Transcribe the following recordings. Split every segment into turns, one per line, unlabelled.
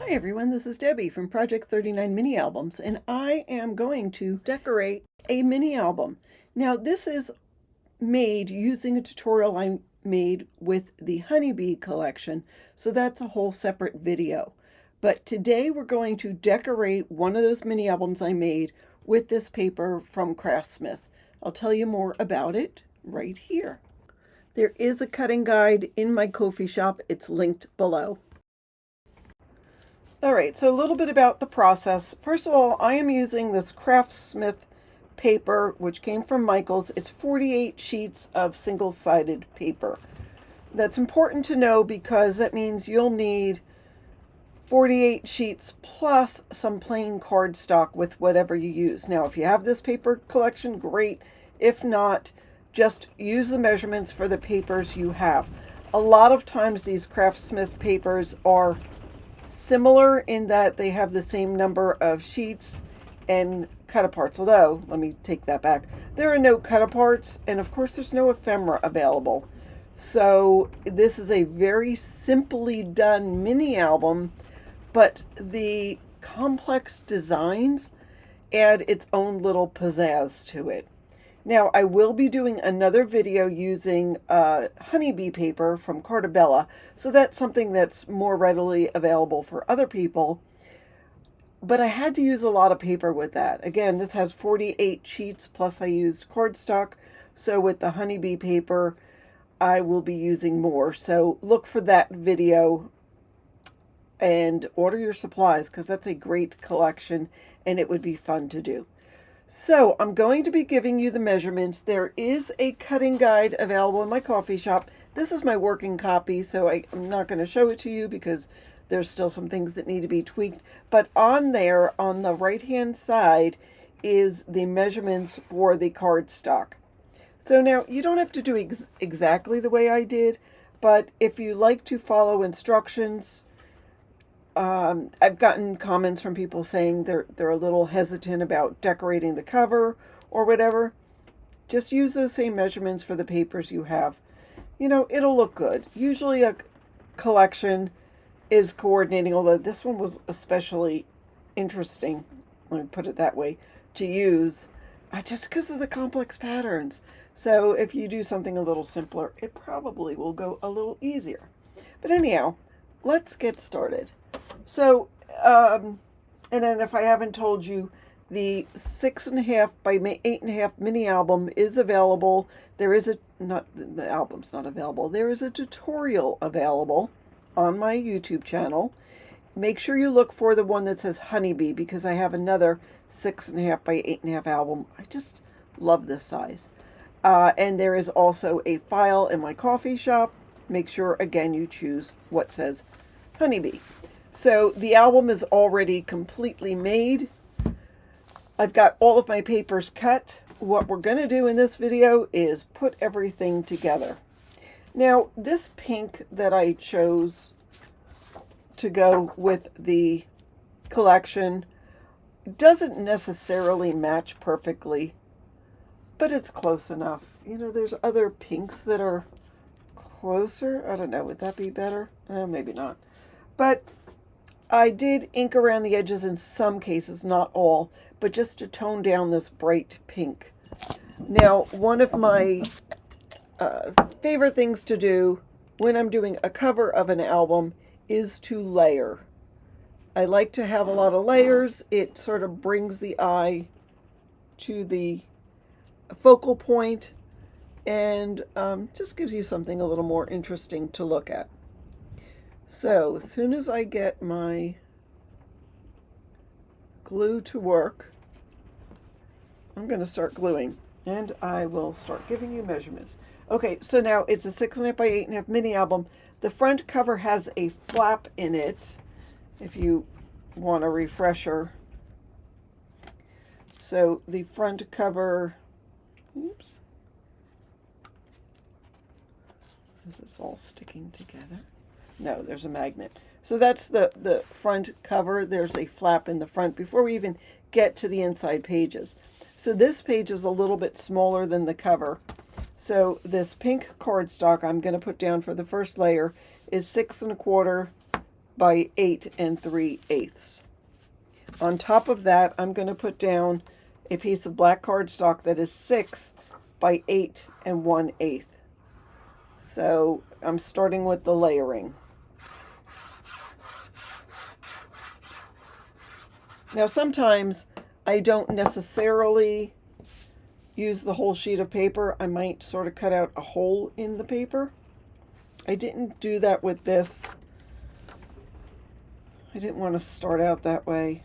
Hi everyone, this is Debbie from Project 39 Mini Albums, and I am going to decorate a mini album. Now this is made using a tutorial I made with the Honeybee collection, so that's a whole separate video. But today we're going to decorate one of those mini albums I made with this paper from Craftsmith. I'll tell you more about it right here. There is a cutting guide in my Kofi shop. It's linked below. All right, so a little bit about the process. First of all, I am using this Craftsmith paper, which came from Michaels. It's 48 sheets of single-sided paper. That's important to know because that means you'll need 48 sheets plus some plain cardstock with whatever you use. Now, if you have this paper collection, great. If not, just use the measurements for the papers you have. A lot of times these Craftsmith papers are similar in that they have the same number of sheets and cut-aparts, although, let me take that back, there are no cut-aparts, and of course there's no ephemera available. So this is a very simply done mini album, but the complex designs add its own little pizzazz to it. Now, I will be doing another video using Honeybee paper from Carta Bella, so that's something that's more readily available for other people. But I had to use a lot of paper with that. Again, this has 48 sheets, plus I used cardstock, so with the Honeybee paper, I will be using more. So look for that video and order your supplies, because that's a great collection, and it would be fun to do. So I'm going to be giving you the measurements. There is a cutting guide available in my coffee shop. This is my working copy, so I'm not going to show it to you because there's still some things that need to be tweaked. But on there, on the right-hand side, is the measurements for the cardstock. So now you don't have to do exactly the way I did, but if you like to follow instructions, I've gotten comments from people saying they're a little hesitant about decorating the cover or whatever. Just use those same measurements for the papers you have. You know, it'll look good. Usually a collection is coordinating, although this one was especially interesting, let me put it that way, to use just because of the complex patterns. So if you do something a little simpler, it probably will go a little easier. But anyhow, let's get started. So, and then if I haven't told you, the 6.5 by 8.5 mini album is available. There is the album's not available. There is a tutorial available on my YouTube channel. Make sure you look for the one that says Honeybee, because I have another 6.5 by 8.5 album. I just love this size. And there is also a file in my coffee shop. Make sure, again, you choose what says Honeybee. So the album is already completely made. I've got all of my papers cut. What we're going to do in this video is put everything together. Now, this pink that I chose to go with the collection doesn't necessarily match perfectly, but it's close enough. You know, there's other pinks that are closer. I don't know, would that be better? Maybe not. But I did ink around the edges in some cases, not all, but just to tone down this bright pink. Now, one of my favorite things to do when I'm doing a cover of an album is to layer. I like to have a lot of layers. It sort of brings the eye to the focal point and just gives you something a little more interesting to look at. So as soon as I get my glue to work, I'm going to start gluing, and I will start giving you measurements. Okay, so now it's a 6.5 by 8.5 mini album. The front cover has a flap in it, if you want a refresher. So the front cover, oops, is this all sticking together? No, there's a magnet. So that's the front cover. There's a flap in the front before we even get to the inside pages. So this page is a little bit smaller than the cover. So this pink cardstock I'm going to put down for the first layer is 6 1/4 by 8 3/8. On top of that, I'm going to put down a piece of black cardstock that is 6 by 8 1/8. So I'm starting with the layering. Now sometimes I don't necessarily use the whole sheet of paper. I might sort of cut out a hole in the paper. I didn't do that with this. I didn't want to start out that way.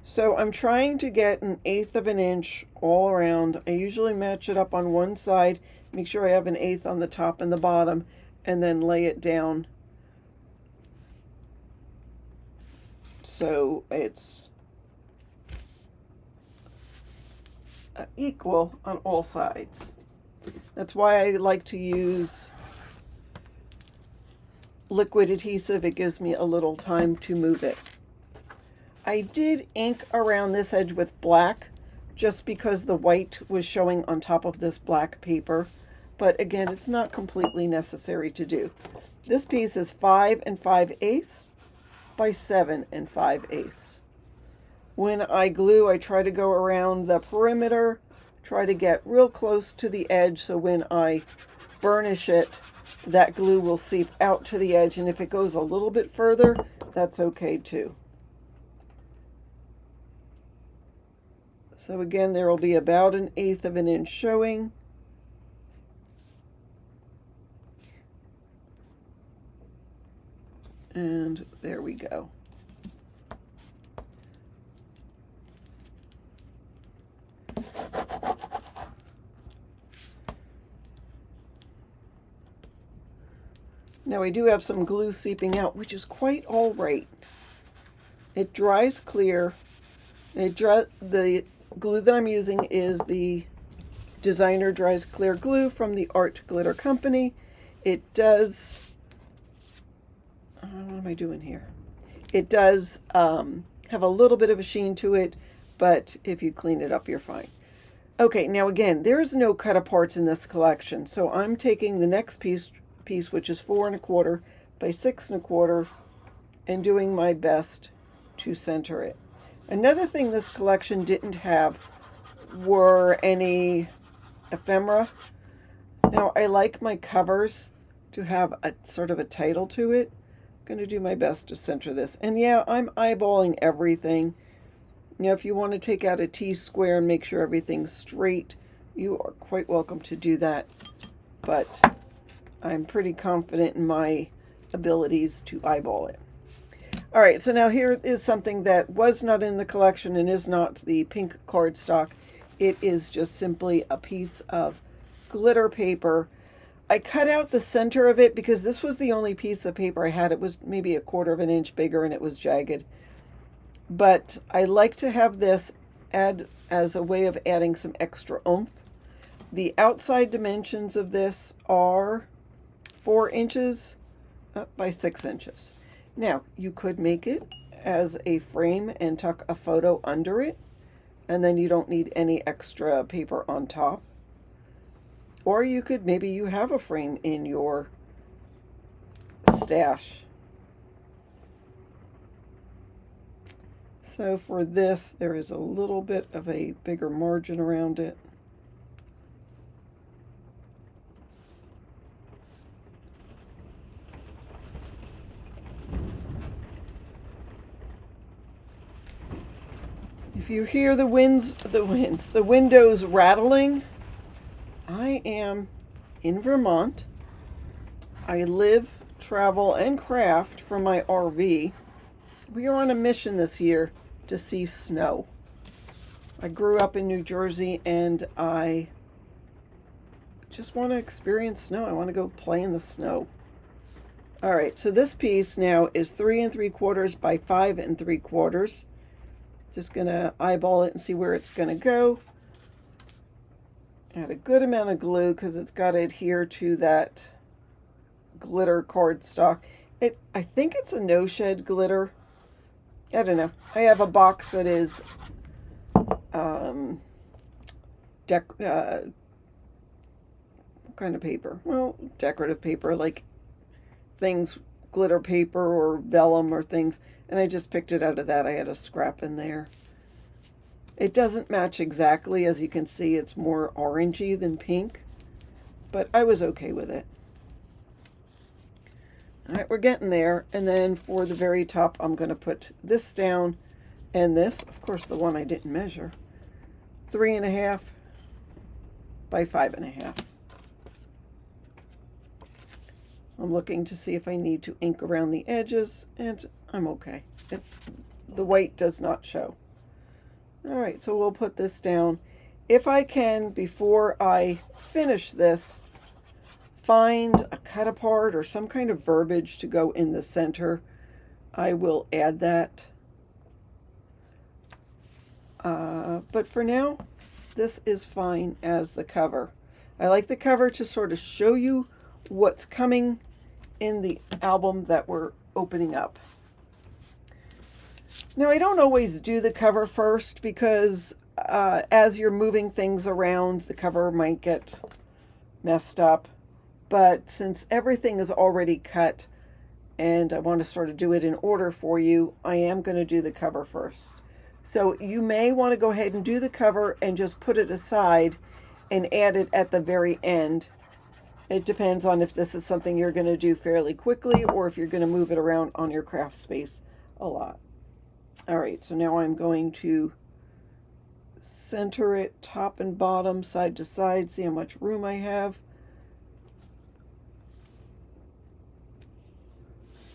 So I'm trying to get 1/8 of an inch all around. I usually match it up on one side, make sure I have 1/8 on the top and the bottom, and then lay it down so it's equal on all sides. That's why I like to use liquid adhesive. It gives me a little time to move it. I did ink around this edge with black just because the white was showing on top of this black paper, but again, it's not completely necessary to do. This piece is 5 5/8 by 7 5/8. When I glue, I try to go around the perimeter, try to get real close to the edge, so when I burnish it, that glue will seep out to the edge, and if it goes a little bit further, that's okay too. So again, there will be about 1/8 of an inch showing. And there we go. Now I do have some glue seeping out, which is quite all right. It dries clear. The glue that I'm using is the Designer Dries Clear Glue from the Art Glitter Company. It does, what am I doing here? It does have a little bit of a sheen to it, but if you clean it up, you're fine. Okay, now again, there's no cut aparts in this collection, so I'm taking the next piece, which is 4 1/4 by 6 1/4, and doing my best to center it. Another thing this collection didn't have were any ephemera. Now, I like my covers to have a sort of a title to it. I'm going to do my best to center this. And yeah, I'm eyeballing everything. You know, if you want to take out a T-square and make sure everything's straight, you are quite welcome to do that. But I'm pretty confident in my abilities to eyeball it. All right, so now here is something that was not in the collection and is not the pink cardstock. It is just simply a piece of glitter paper. I cut out the center of it because this was the only piece of paper I had. It was maybe 1/4 of an inch bigger and it was jagged. But I like to have this add as a way of adding some extra oomph. The outside dimensions of this are 4 inches by 6 inches. Now, you could make it as a frame and tuck a photo under it, and then you don't need any extra paper on top. Or you could, maybe you have a frame in your stash. So for this, there is a little bit of a bigger margin around it. If you hear the windows rattling, I am in Vermont. I live, travel, and craft from my RV. We are on a mission this year to see snow. I grew up in New Jersey and I just want to experience snow. I want to go play in the snow. All right, so this piece now is 3 3/4 by 5 3/4. Just gonna eyeball it and see where it's gonna go. Add a good amount of glue because it's got to adhere to that glitter cardstock. I think it's a no shed glitter. I don't know. I have a box that is what kind of paper? Well, decorative paper, like things glitter paper or vellum or things, and I just picked it out of that. I had a scrap in there. It doesn't match exactly. As you can see, it's more orangey than pink, but I was okay with it. All right, we're getting there. And then for the very top, I'm going to put this down, and this, of course, the one I didn't measure, 3.5 by 5.5. I'm looking to see if I need to ink around the edges, and I'm okay. The white does not show. All right, so we'll put this down. If I can, before I finish this, find a cut apart or some kind of verbiage to go in the center, I will add that. But for now, this is fine as the cover. I like the cover to sort of show you what's coming in the album that we're opening up. Now, I don't always do the cover first because as you're moving things around, the cover might get messed up. But since everything is already cut and I want to sort of do it in order for you, I am going to do the cover first. So you may want to go ahead and do the cover and just put it aside and add it at the very end. It depends on if this is something you're going to do fairly quickly or if you're going to move it around on your craft space a lot. All right, so now I'm going to center it top and bottom, side to side, see how much room I have.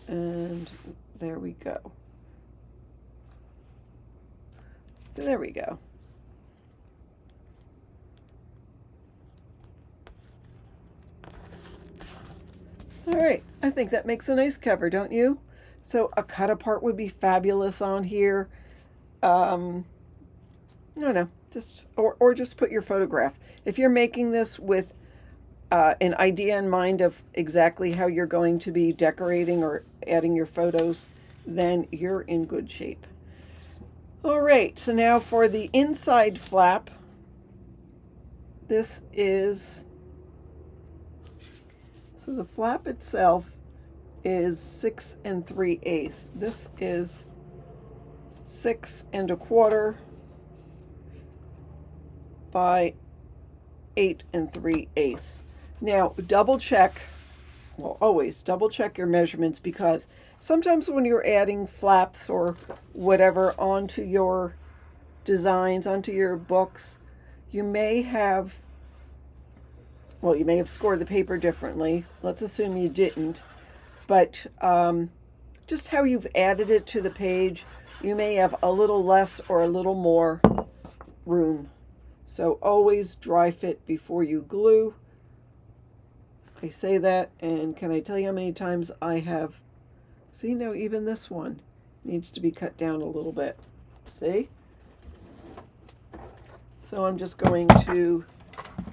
And there we go. There we go. All right, I think that makes a nice cover, don't you? So a cut apart would be fabulous on here. No, just or just put your photograph. If you're making this with an idea in mind of exactly how you're going to be decorating or adding your photos, then you're in good shape. All right, so now for the inside flap, this is, so the flap itself is 6 3/8. This is 6 1/4 by 8 3/8. Now, double check, well, always double check your measurements, because sometimes when you're adding flaps or whatever onto your designs, onto your books, you may have, well, you may have scored the paper differently. Let's assume you didn't. But just how you've added it to the page, you may have a little less or a little more room. So always dry fit before you glue. I say that, and can I tell you how many times I have, see, now even this one needs to be cut down a little bit. See? So I'm just going to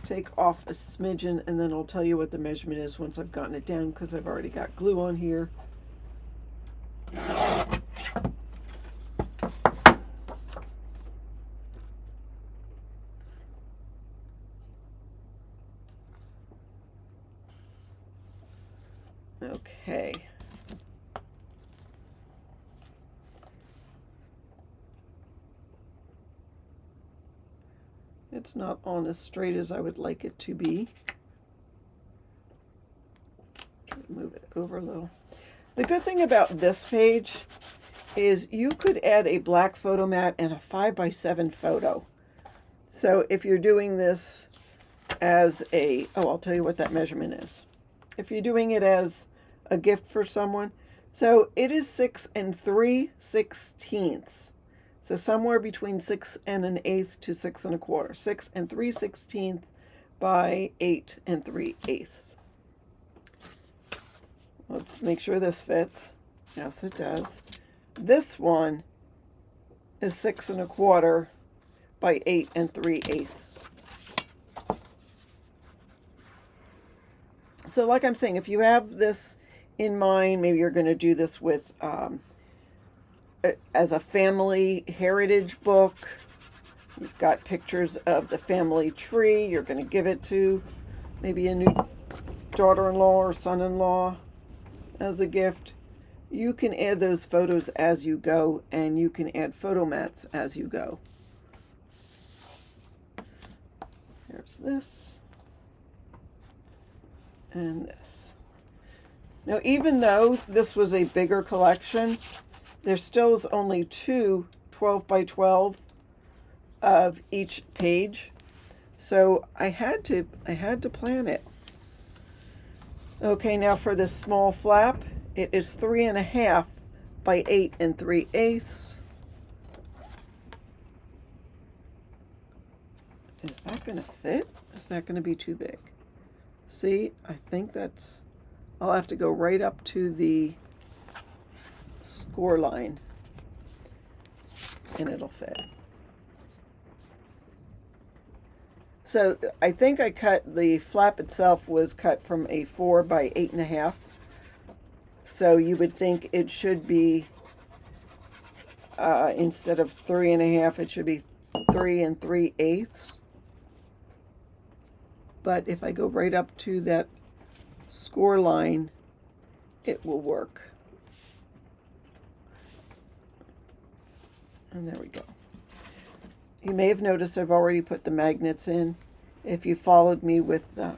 take off a smidgen, and then I'll tell you what the measurement is once I've gotten it down, because I've already got glue on here. Okay. It's not on as straight as I would like it to be. Move it over a little. The good thing about this page is you could add a black photo mat and a 5x7 photo. So if you're doing this as a, oh, I'll tell you what that measurement is. If you're doing it as a gift for someone, so it is 6 3/16. So somewhere between 6 1/8 to 6 1/4. 6 3/16 by 8 3/8. Let's make sure this fits. Yes, it does. This one is 6 1/4 by 8 3/8. So like I'm saying, if you have this in mind, maybe you're going to do this with as a family heritage book. You've got pictures of the family tree. You're going to give it to maybe a new daughter-in-law or son-in-law as a gift. You can add those photos as you go, and you can add photo mats as you go. There's this and this. Now, even though this was a bigger collection, there still is only two 12 by 12 of each page. So I had to plan it. Okay, now for this small flap, it is 3.5 by 8 3/8. Is that going to fit? Is that going to be too big? See, I think that's, I'll have to go right up to the score line and it'll fit. So I think I cut, the flap itself was cut from a 4 by 8.5. So you would think it should be, instead of 3.5, it should be 3 3/8. But if I go right up to that score line, it will work. And there we go. You may have noticed I've already put the magnets in. If you followed me with the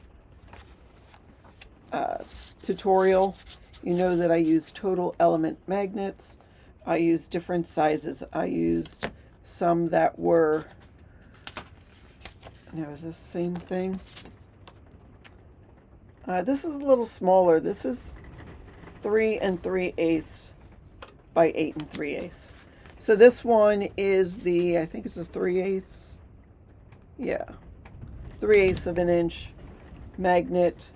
tutorial, you know that I use total element magnets. I used different sizes. I used some that were, now is this the same thing? This is a little smaller. This is 3 3/8 by 8 3/8. So this one is the, I think it's a 3/8. Yeah, 3/8 of an inch magnet.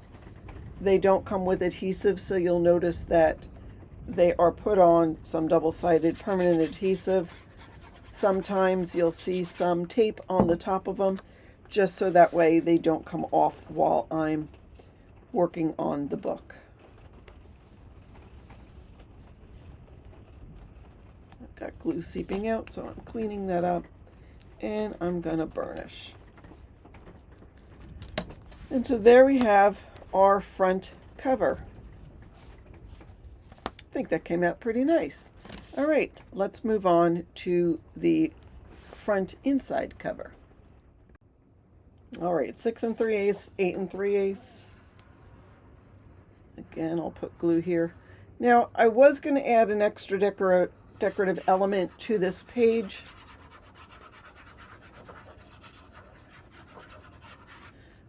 They don't come with adhesive, so you'll notice that they are put on some double-sided permanent adhesive. Sometimes you'll see some tape on the top of them, just so that way they don't come off while I'm working on the book. I've got glue seeping out, so I'm cleaning that up, and I'm gonna burnish. And so there we have our front cover. I think that came out pretty nice. All right, let's move on to the front inside cover. All right, 6 3/8, 8 3/8. Again, I'll put glue here. Now, I was going to add an extra decorative element to this page.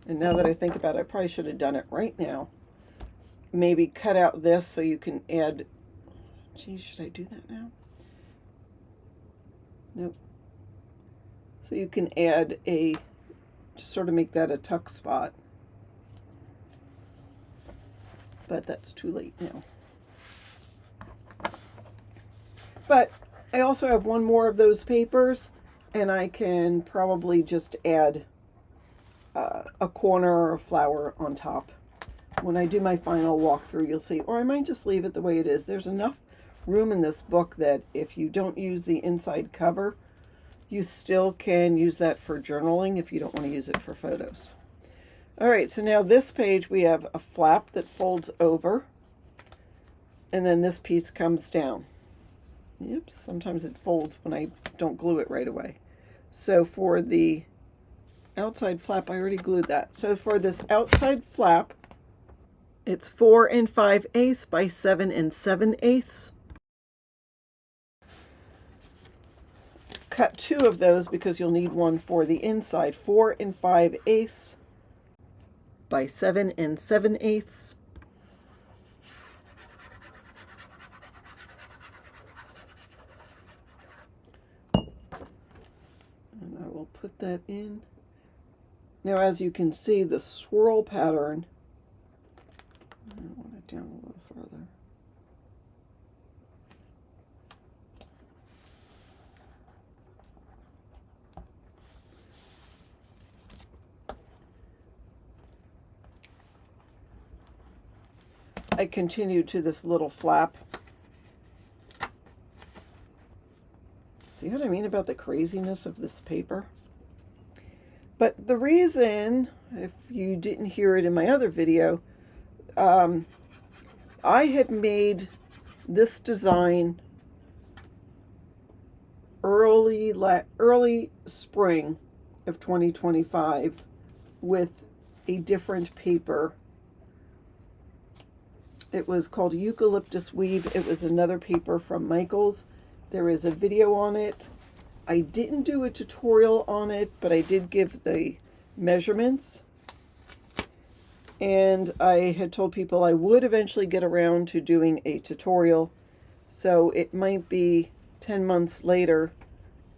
And now that I think about it, I probably should have done it right now. Maybe cut out this so you can add, geez, should I do that now? Nope. So you can add a, sort of make that a tuck spot. But that's too late now. But I also have one more of those papers, and I can probably just add a corner or a flower on top. When I do my final walkthrough, you'll see, or I might just leave it the way it is. There's enough room in this book that if you don't use the inside cover, you still can use that for journaling if you don't want to use it for photos. All right, so now this page we have a flap that folds over, and then this piece comes down. Yep, sometimes it folds when I don't glue it right away. So for the outside flap, I already glued that. So for this outside flap, it's 4 5/8 by 7 7/8. Cut 2 of those because you'll need one for the inside. 4 5/8 by 7 7/8. And I will put that in. Now, as you can see, the swirl pattern, I want it down a little further. I continue to this little flap. See what I mean about the craziness of this paper? But the reason, if you didn't hear it in my other video, I had made this design early spring of 2025 with a different paper. It was called Eucalyptus Weave. It was another paper from Michaels. There is a video on it. I didn't do a tutorial on it, but I did give the measurements. And I had told people I would eventually get around to doing a tutorial. So it might be 10 months later,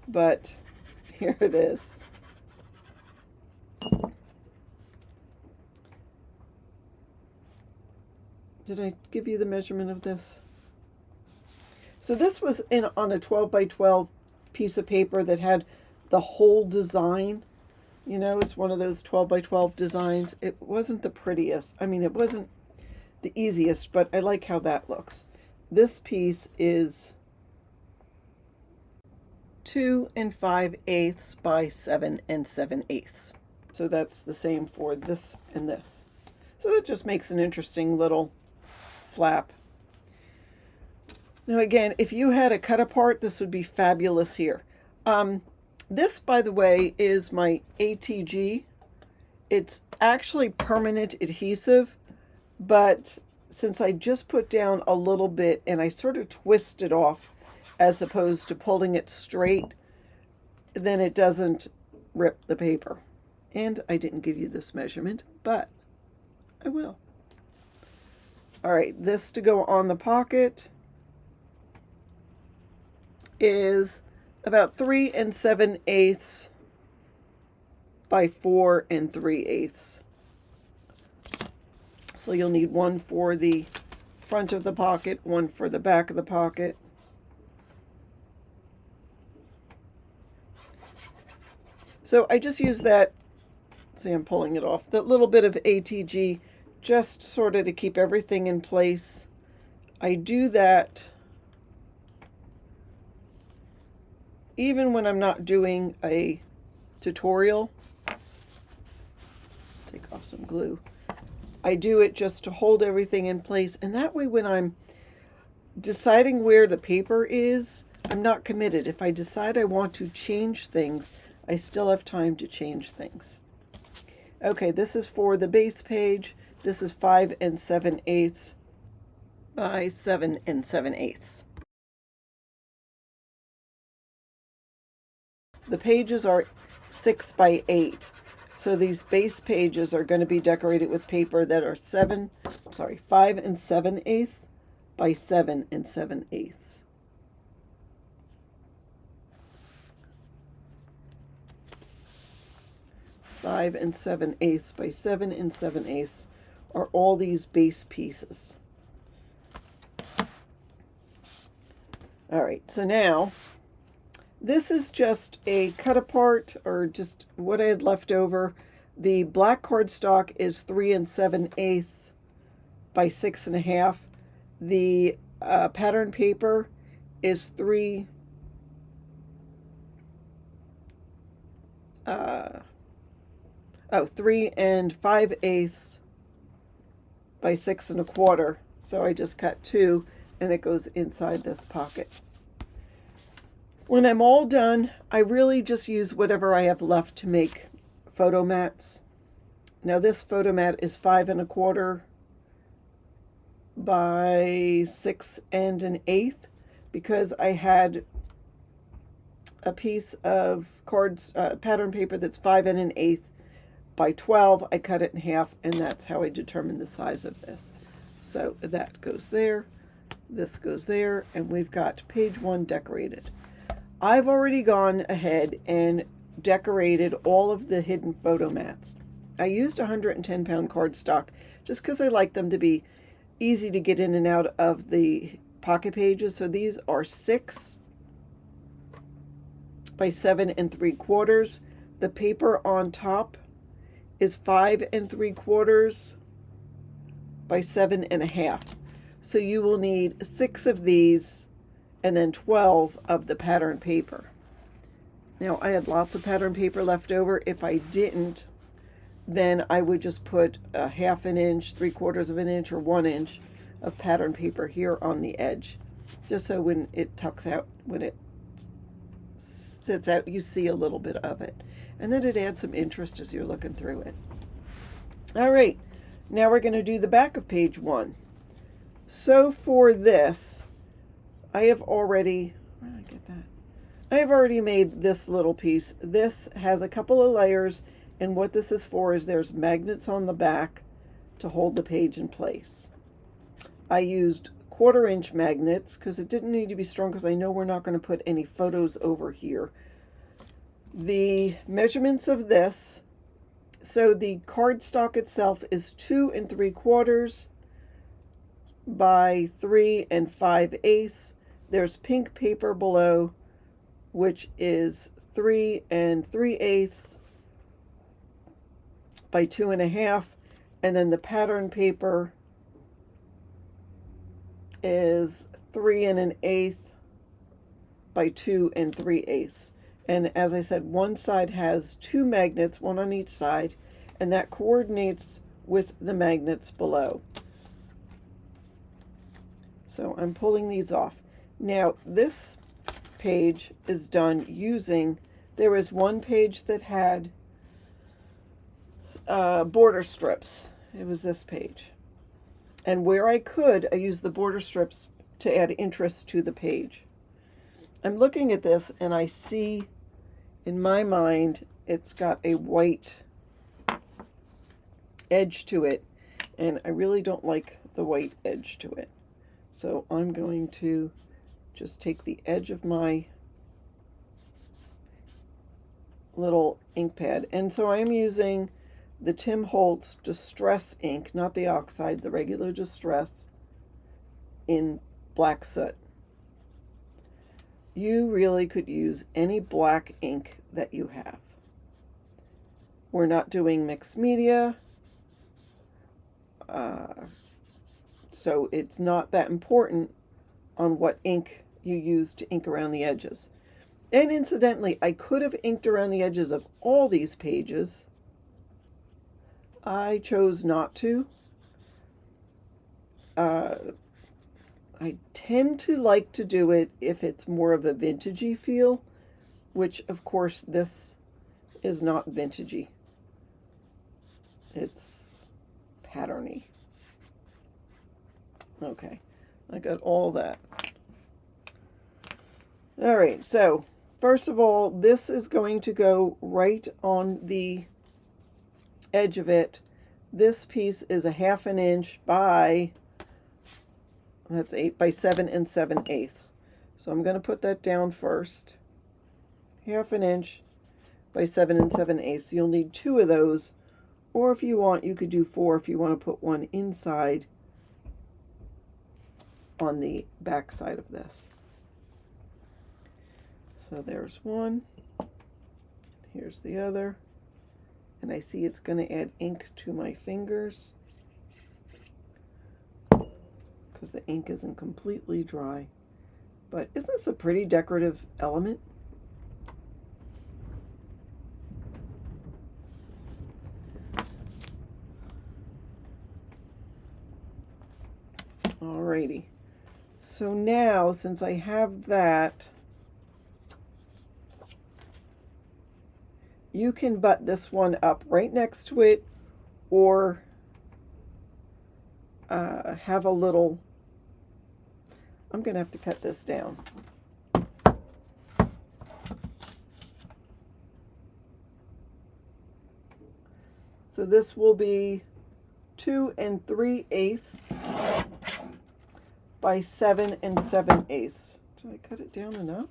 but here it is. Did I give you the measurement of this? So this was on a 12 by 12 piece of paper that had the whole design. You know, it's one of those 12 by 12 designs. It wasn't the prettiest. I mean, it wasn't the easiest, but I like how that looks. This piece is 2 5/8 by 7 7/8. So that's the same for this and this. So that just makes an interesting little flap. Now again, if you had a cut apart, this would be fabulous here. This, by the way, is my ATG. It's actually permanent adhesive, but since I just put down a little bit and I sort of twist it off as opposed to pulling it straight, then it doesn't rip the paper. And I didn't give you this measurement, but I will. All right, this to go on the pocket is about 3 7/8 by 4 3/8. So you'll need one for the front of the pocket, one for the back of the pocket. So I just use that, see, I'm pulling it off, that little bit of ATG just sort of to keep everything in place. I do that even when I'm not doing a tutorial. Take off some glue. I do it just to hold everything in place, and that way when I'm deciding where the paper is, I'm not committed. If I decide I want to change things, I still have time to change things. Okay, this is for the base page. This is 5 7/8 by 7 7/8. The pages are 6 by 8. So these base pages are going to be decorated with paper that are 5 7/8 by 7 7/8. Five 7/8 by 7 7/8 are all these base pieces. All right, so now this is just a cut apart, or just what I had left over. The black cardstock is 3 7/8 by 6 1/2. The pattern paper is 3 5/8 by 6 1/4. So I just cut 2, and it goes inside this pocket. When I'm all done, I really just use whatever I have left to make photo mats. Now this photo mat is 5 1/4 by 6 1/8 because I had a piece of pattern paper that's 5 1/8 by 12. I cut it in half, and that's how I determined the size of this. So that goes there, this goes there, and we've got page 1 decorated. I've already gone ahead and decorated all of the hidden photo mats. I used 110-pound cardstock just because I like them to be easy to get in and out of the pocket pages. So these are 6 by 7 3/4. The paper on top is 5 3/4 by 7 1/2. So you will need 6 of these and then 12 of the pattern paper. Now I had lots of pattern paper left over. If I didn't, then I would just put a 1/2 inch, 3/4 of an inch, or 1 inch of pattern paper here on the edge, just so when it tucks out, when it sits out, you see a little bit of it. And then it adds some interest as you're looking through it. All right, now we're going to do the back of page 1. So for this, I have already, where did I get that? I have already made this little piece. This has a couple of layers, and what this is for is there's magnets on the back to hold the page in place. I used 1/4-inch magnets because it didn't need to be strong, because I know we're not going to put any photos over here. The measurements of this, so the cardstock itself is 2 3/4 by 3 5/8. There's pink paper below, which is 3 3/8 by 2 1/2, and then the pattern paper is 3 1/8 by 2 3/8. And as I said, one side has 2 magnets, one on each side, and that coordinates with the magnets below. So I'm pulling these off. Now this page is done using, there was one page that had border strips. It was this page. And where I could, I used the border strips to add interest to the page. I'm looking at this and I see, in my mind, it's got a white edge to it, and I really don't like the white edge to it. So I'm going to just take the edge of my little ink pad, and so I'm using the Tim Holtz Distress ink, not the oxide, the regular Distress, in black soot. You really could use any black ink that you have. We're not doing mixed media, so it's not that important on what ink you use to ink around the edges. And incidentally, I could have inked around the edges of all these pages. I chose not to. I tend to like to do it if it's more of a vintagey feel, which of course this is not vintagey. It's patterny. Okay, I got all that. All right, so first of all, this is going to go right on the edge of it. This piece is a 1/2 inch by, that's 8 by 7 7/8. So I'm going to put that down first. 1/2 inch by 7 7/8. You'll need 2 of those, or if you want, you could do 4 if you want to put one inside on the back side of this. So there's one. Here's the other. And I see it's going to add ink to my fingers because the ink isn't completely dry. But isn't this a pretty decorative element? Alrighty. So now, since I have that, you can butt this one up right next to it, or have a little, I'm going to have to cut this down. So this will be 2 3/8 by 7 7/8. Did I cut it down enough?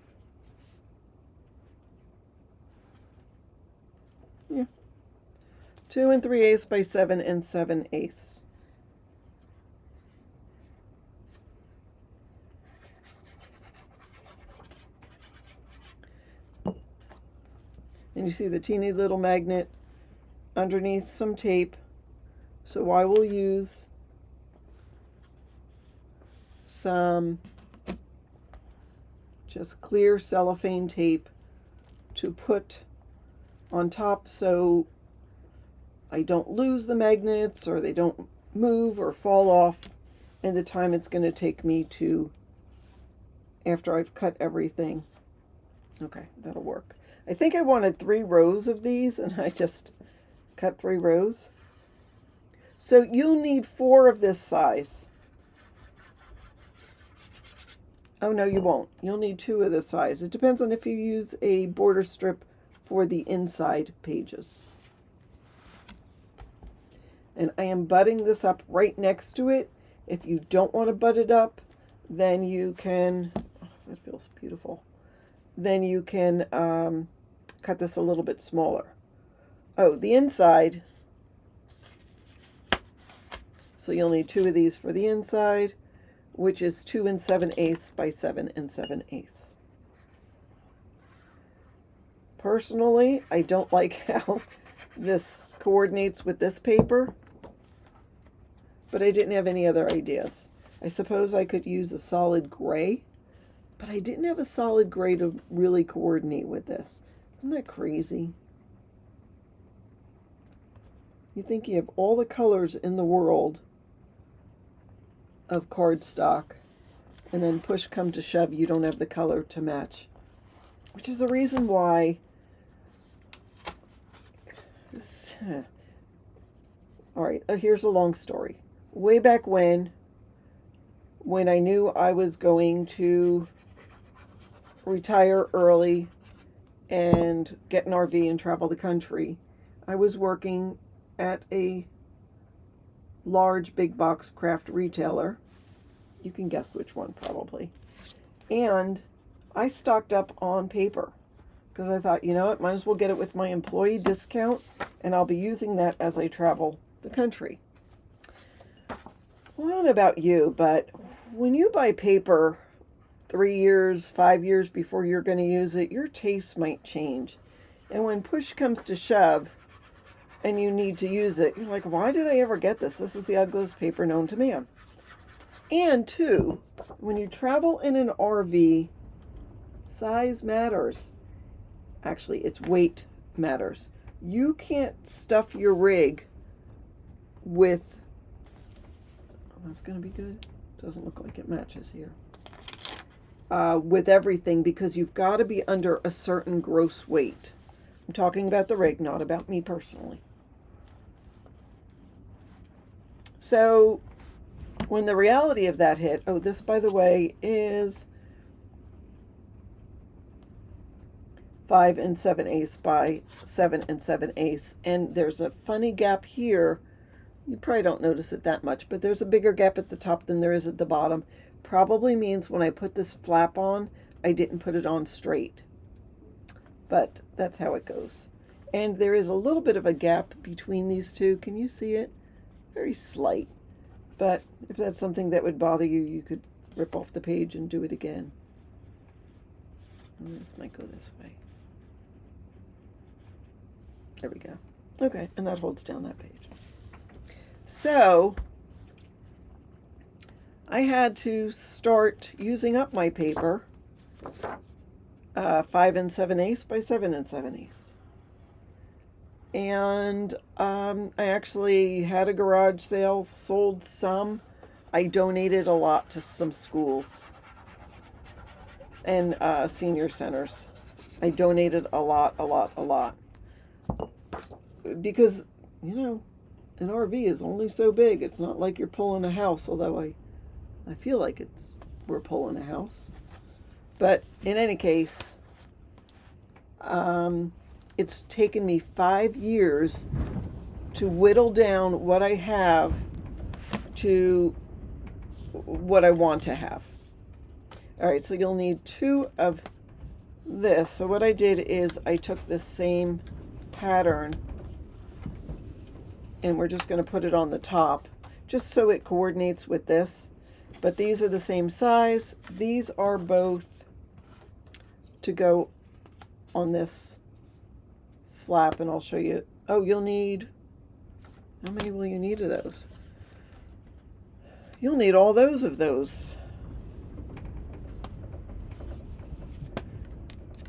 Yeah. 2 3/8 by 7 7/8. And you see the teeny little magnet underneath some tape. So I will use some just clear cellophane tape to put on top so I don't lose the magnets or they don't move or fall off and the time it's going to take me to, after I've cut everything. Okay, that'll work. I think I wanted 3 rows of these, and I just cut 3 rows. So you'll need 4 of this size. Oh, no, you won't. You'll need 2 of this size. It depends on if you use a border strip for the inside pages. And I am butting this up right next to it. If you don't want to butt it up, then you can, oh, that feels beautiful. Then you can cut this a little bit smaller. Oh, the inside. So you'll need 2 of these for the inside, which is 2 7/8 by 7 7/8. Personally, I don't like how this coordinates with this paper, but I didn't have any other ideas. I suppose I could use a solid gray, but I didn't have a solid gray to really coordinate with this. Isn't that crazy? You think you have all the colors in the world of cardstock, and then push come to shove, you don't have the color to match. Which is a reason why all right, here's a long story. Way back when I knew I was going to retire early and get an RV and travel the country, I was working at a large big box craft retailer. You can guess which one probably. And I stocked up on paper because I thought, you know what, might as well get it with my employee discount, and I'll be using that as I travel the country. Well, I don't know about you, but when you buy paper 3 years, 5 years before you're going to use it, your taste might change. And when push comes to shove and you need to use it, you're like, why did I ever get this? This is the ugliest paper known to man. And 2, when you travel in an RV, size matters. Actually, its weight matters. You can't stuff your rig with, oh, that's going to be good. Doesn't look like it matches here. With everything, because you've got to be under a certain gross weight. I'm talking about the rig, not about me personally. So when the reality of that hit, oh, this, by the way, is 5 7/8 by 7 7/8, and there's a funny gap here. You probably don't notice it that much, but there's a bigger gap at the top than there is at the bottom. Probably means when I put this flap on, I didn't put it on straight. But that's how it goes. And there is a little bit of a gap between these two. Can you see it? Very slight. But if that's something that would bother you, you could rip off the page and do it again. And this might go this way. There we go. Okay, and that holds down that page. So I had to start using up my paper, 5 7/8 by 7 7/8. And I actually had a garage sale, sold some. I donated a lot to some schools and senior centers. I donated a lot. Because, you know, an RV is only so big. It's not like you're pulling a house, although I feel like we're pulling a house. But in any case, it's taken me 5 years to whittle down what I have to what I want to have. All right, so you'll need 2 of this. So what I did is I took this same pattern and we're just going to put it on the top just so it coordinates with this. But these are the same size. These are both to go on this flap, and I'll show you. Oh, you'll need, how many will you need of those? You'll need all those of those.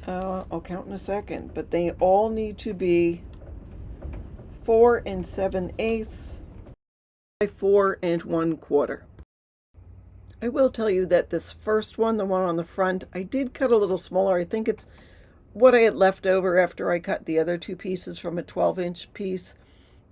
I'll count in a second, but they all need to be 4 7/8 by 4 1/4. I will tell you that this first one, the one on the front, I did cut a little smaller. I think it's what I had left over after I cut the other two pieces from a 12-inch piece.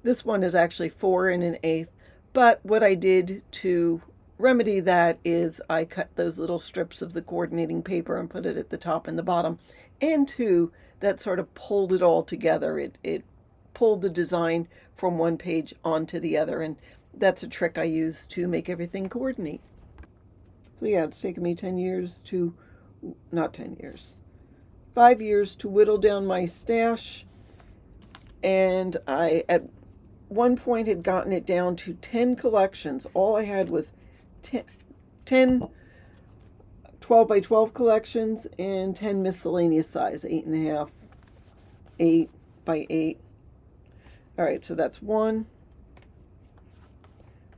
This one is actually 4 1/8. But what I did to remedy that is I cut those little strips of the coordinating paper and put it at the top and the bottom. And two, that sort of pulled it all together. It pulled the design from one page onto the other. And that's a trick I use to make everything coordinate. So yeah, it's taken me 10 years to, not 10 years, 5 years to whittle down my stash. And I, at one point, had gotten it down to 10 collections. All I had was 10 12 by 12 collections and 10 miscellaneous size, 8.5, 8 by 8. All right, so that's 1,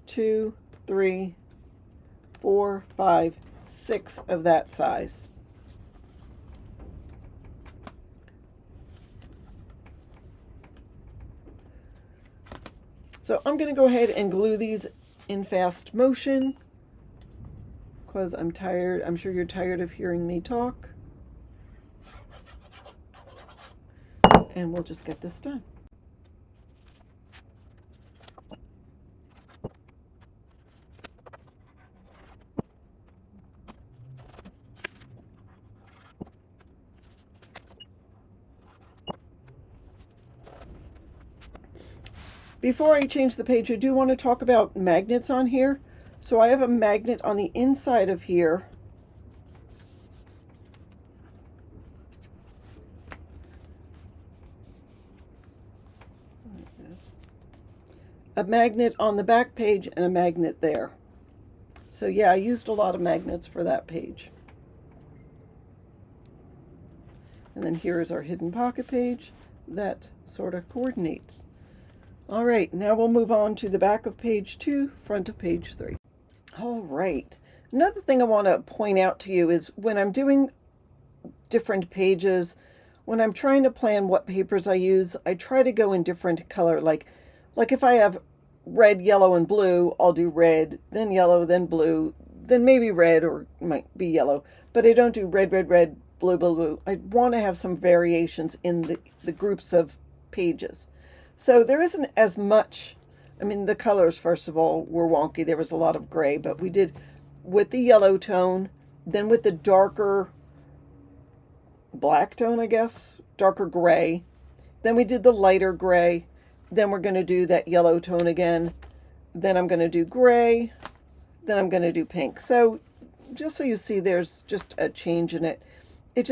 2, 3, 4, 5, 6 of that size. So I'm going to go ahead and glue these in fast motion because I'm tired. I'm sure you're tired of hearing me talk. And we'll just get this done. Before I change the page, I do want to talk about magnets on here. So I have a magnet on the inside of here. Like this. A magnet on the back page and a magnet there. So yeah, I used a lot of magnets for that page. And then here is our hidden pocket page that sort of coordinates. All right, now we'll move on to the back of page 2, front of page 3. All right, another thing I want to point out to you is when I'm doing different pages, when I'm trying to plan what papers I use, I try to go in different color. Like if I have red, yellow, and blue, I'll do red, then yellow, then blue, then maybe red, or it might be yellow. But I don't do red, red, red, blue, blue, blue. I want to have some variations in the groups of pages. So there isn't as much, I mean, the colors, first of all, were wonky. There was a lot of gray, but we did with the yellow tone, then with the darker black tone, I guess, darker gray. Then we did the lighter gray. Then we're going to do that yellow tone again. Then I'm going to do gray. Then I'm going to do pink. So just so you see, there's just a change in it. It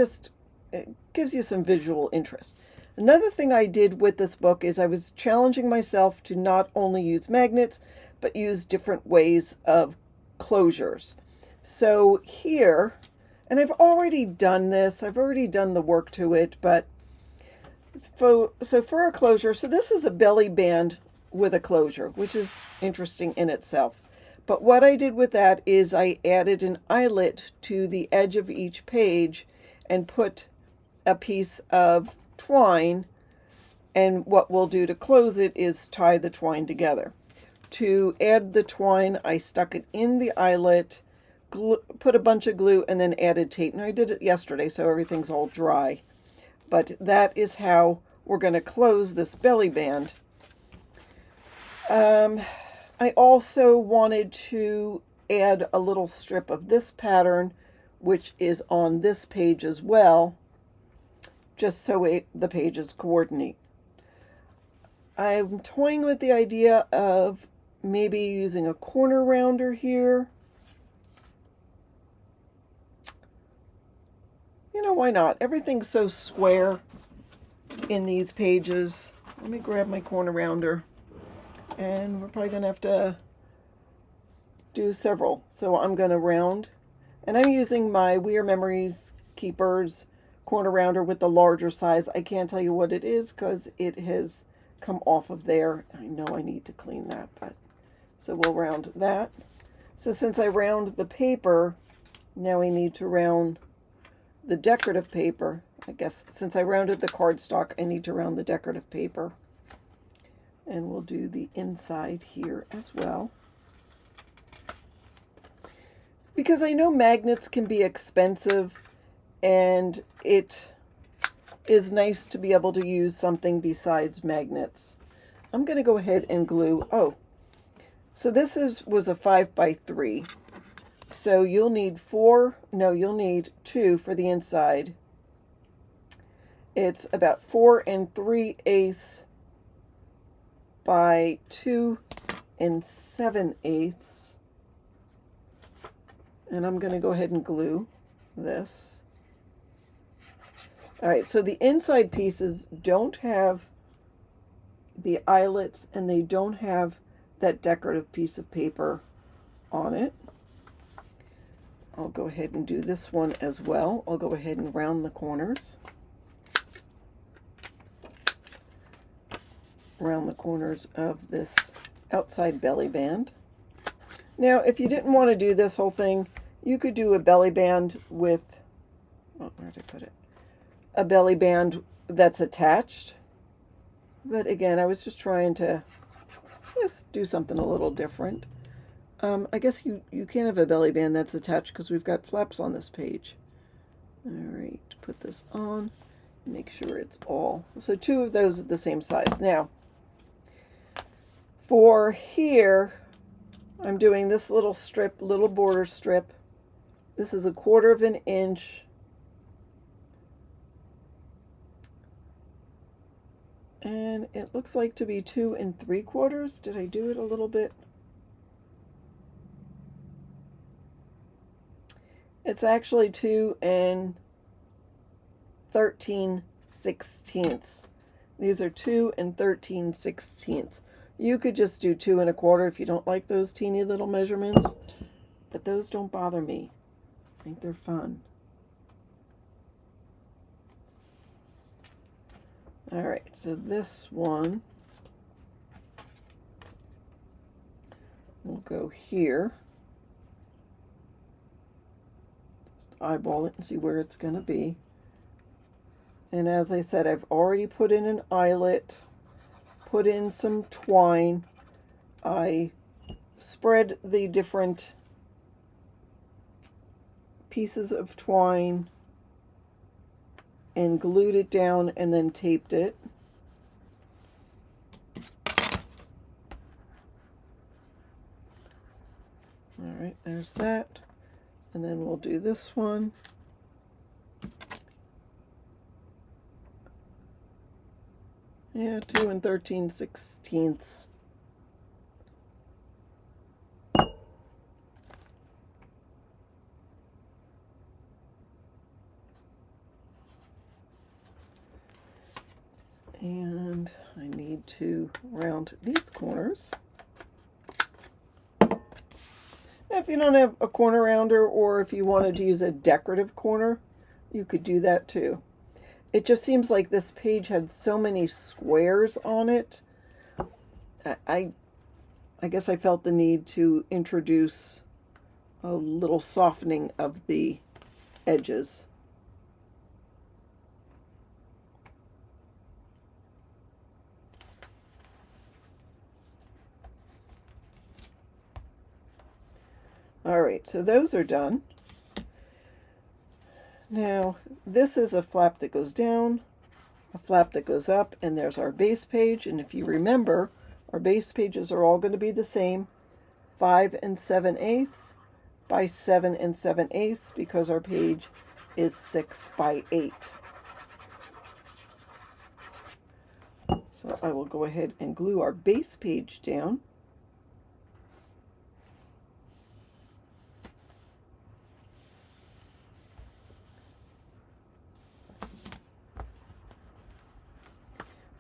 gives you some visual interest. Another thing I did with this book is I was challenging myself to not only use magnets, but use different ways of closures. So here, and I've already done this, I've already done the work to it, but for a closure, so this is a belly band with a closure, which is interesting in itself. But what I did with that is I added an eyelet to the edge of each page and put a piece of twine, and what we'll do to close it is tie the twine together. To add the twine, I stuck it in the eyelet, put a bunch of glue, and then added tape. Now I did it yesterday, so everything's all dry. But that is how we're going to close this belly band. I also wanted to add a little strip of this pattern, which is on this page as well, just so the pages coordinate. I'm toying with the idea of maybe using a corner rounder here. You know, why not? Everything's so square in these pages. Let me grab my corner rounder. And we're probably going to have to do several. So I'm going to round. And I'm using my We Are Memories Keepers corner rounder with the larger size. I can't tell you what it is because it has come off of there. I know I need to clean that, but so we'll round that. So since I round the paper, now we need to round the decorative paper. I guess since I rounded the cardstock, I need to round the decorative paper. And we'll do the inside here as well. because I know magnets can be expensive, and it is nice to be able to use something besides magnets. I'm going to go ahead and glue. Oh, so this was a 5x3. So you'll need you'll need 2 for the inside. It's about 4 3/8 by 2 7/8. And I'm going to go ahead and glue this. All right, so the inside pieces don't have the eyelets, and they don't have that decorative piece of paper on it. I'll go ahead and do this one as well. I'll go ahead and round the corners. Around the corners of this outside belly band. Now, if you didn't want to do this whole thing, you could do a belly band with, oh, where did I put it? A belly band that's attached. But again, I was just trying to just do something a little different. I guess you can't have a belly band that's attached because we've got flaps on this page. All right, put this on, make sure it's all. So 2 of those at the same size. Now, for here, I'm doing this little strip, little border strip. This is 1/4 of an inch. And it looks like to be 2 3/4. Did I do it a little bit? It's actually 2 13/16. These are 2 13/16. You could just do 2 1/4 if you don't like those teeny little measurements, but those don't bother me. I think they're fun. All right, so this one will go here. Just eyeball it and see where it's going to be. And as I said, I've already put in an eyelet, put in some twine. I spread the different pieces of twine and glued it down and then taped it. All right, there's that. And then we'll do this one. Yeah, 2 13/16. And I need to round these corners. Now, if you don't have a corner rounder, or if you wanted to use a decorative corner, you could do that too. It just seems like this page had so many squares on it. I guess I felt the need to introduce a little softening of the edges. All right, so those are done. Now, this is a flap that goes down, a flap that goes up, and there's our base page. And if you remember, our base pages are all going to be the same, 5 7/8 by 7 7/8, because our page is 6 by 8. So I will go ahead and glue our base page down.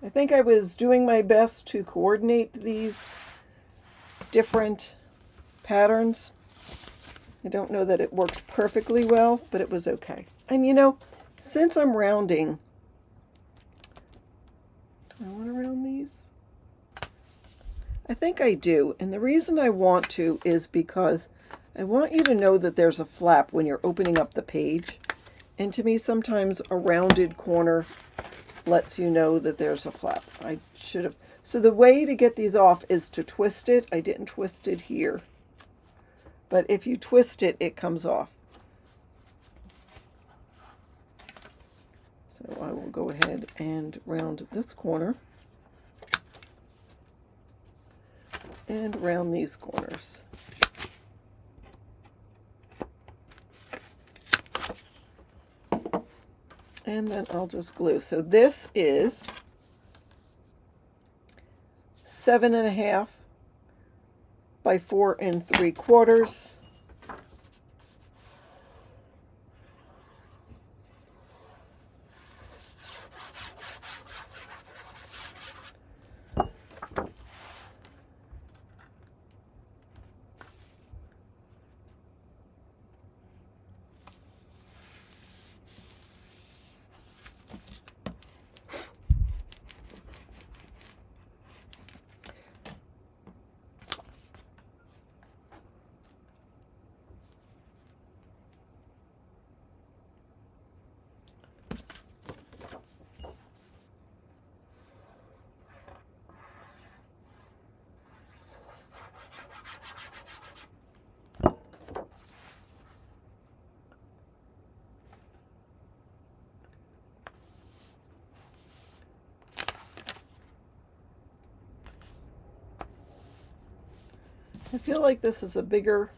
I think I was doing my best to coordinate these different patterns. I don't know that it worked perfectly well, but it was okay. And you know, since I'm rounding, do I want to round these? I think I do. And the reason I want to is because I want you to know that there's a flap when you're opening up the page. And to me, sometimes a rounded corner lets you know that there's a flap. I should have. So the way to get these off is to twist it. I didn't twist it here. but if you twist it, it comes off. So I will go ahead and round this corner and round these corners. And then I'll just glue. So this is 7.5 by 4 3/4. I feel like this is a bigger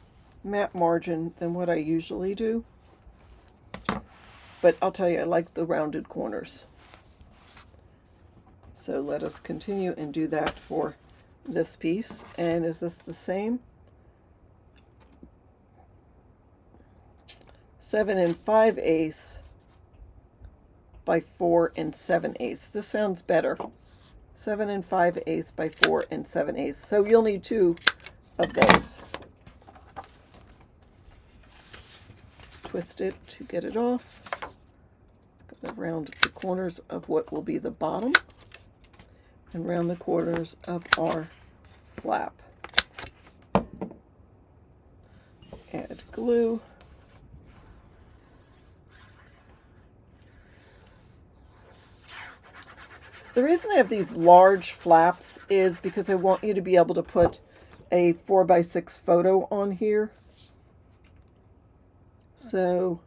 map margin than what I usually do, but I'll tell you, I like the rounded corners. So let us continue and do that for this piece. And is this the same? 7 5/8 by 4 7/8. This sounds better. 7 5/8 by 4 7/8. So you'll need 2 of those. Twist it to get it off. Going to round the corners of what will be the bottom and round the corners of our flap. Add glue. The reason I have these large flaps is because I want you to be able to put a 4x6 photo on here. So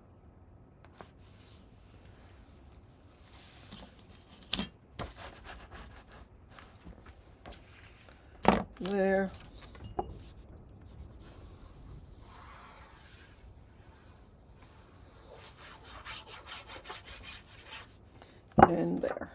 there. And there.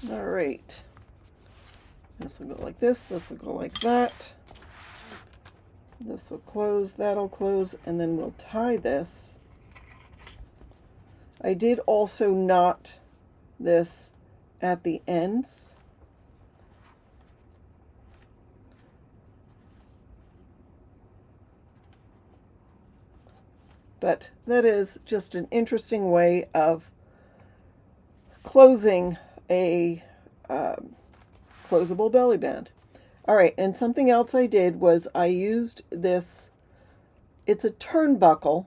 All right. This will go like this will go like that. This will close, that'll close, and then we'll tie this. I did also knot this at the ends. But that is just an interesting way of closing a closable belly band. All right, and something else I did was I used this, it's a turnbuckle,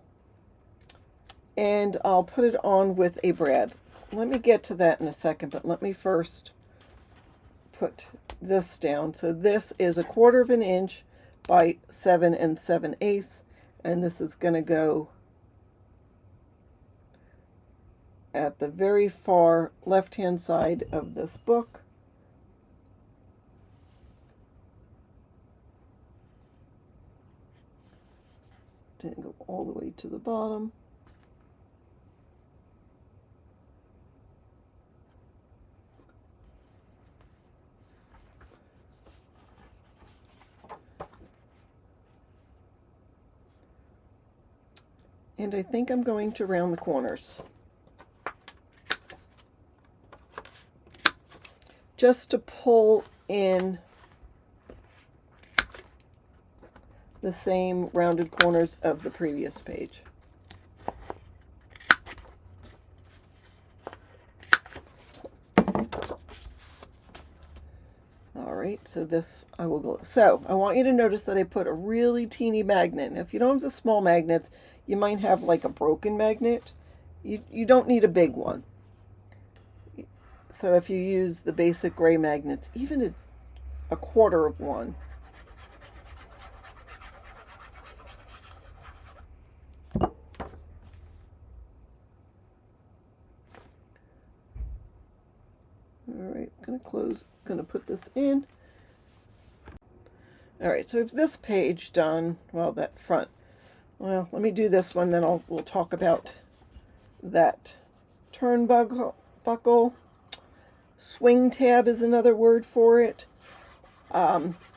and I'll put it on with a brad. Let me get to that in a second, but let me first put this down. So this is 1/4 inch by 7 7/8, and this is going to go at the very far left-hand side of this book. Didn't go all the way to the bottom. And I think I'm going to round the corners, just to pull in the same rounded corners of the previous page. All right, so this I will go. So I want you to notice that I put a really teeny magnet. Now, if you don't have the small magnets, you might have like a broken magnet. You don't need a big one. So if you use the basic gray magnets, even a quarter of one. All right, gonna put this in. All right, so if this page done, well, that front. Well, let me do this one, then we'll talk about that turnbuckle. Swing tab is another word for it.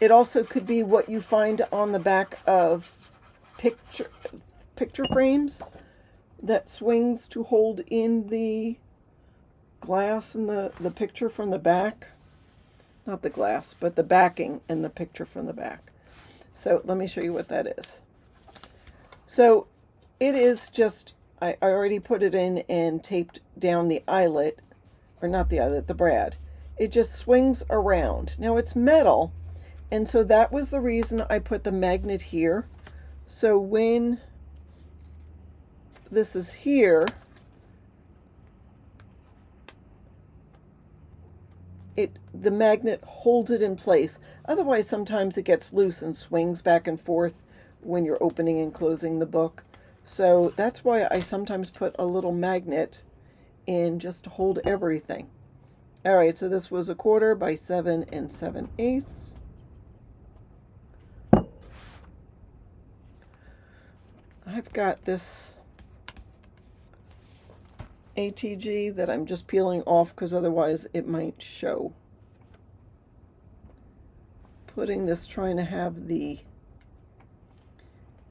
It also could be what you find on the back of picture frames that swings to hold in the glass and the picture from the back. Not the glass, but the backing and the picture from the back. So let me show you what that is. So it is just, I already put it in and taped down the eyelet, or not the eyelet, the brad. It just swings around. Now it's metal, and so that was the reason I put the magnet here. So when this is here, the magnet holds it in place. Otherwise, sometimes it gets loose and swings back and forth when you're opening and closing the book. So that's why I sometimes put a little magnet in just to hold everything. All right, so this was 1/4 by 7 7/8. I've got this ATG that I'm just peeling off because otherwise it might show. Trying to have the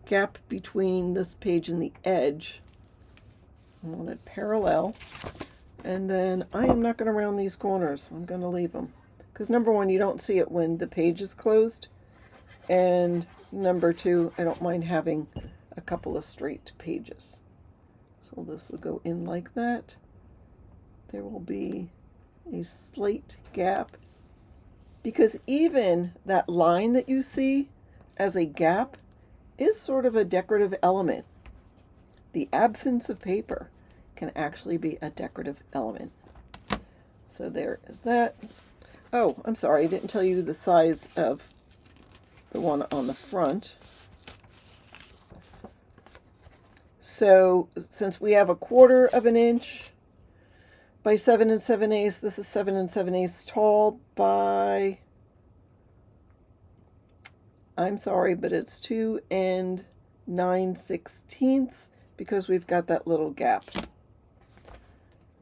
gap between this page and the edge. I want it parallel. And then I am not going to round these corners. I'm going to leave them. Because number one, you don't see it when the page is closed. And number two, I don't mind having a couple of straight pages. So this will go in like that. There will be a slight gap. Because even that line that you see as a gap is sort of a decorative element. The absence of paper can actually be a decorative element. So there is that. Oh, I'm sorry, I didn't tell you the size of the one on the front. So since we have 1/4 of an inch by 7 7/8, this is 7 7/8 tall by, I'm sorry, but it's 2 9/16 because we've got that little gap.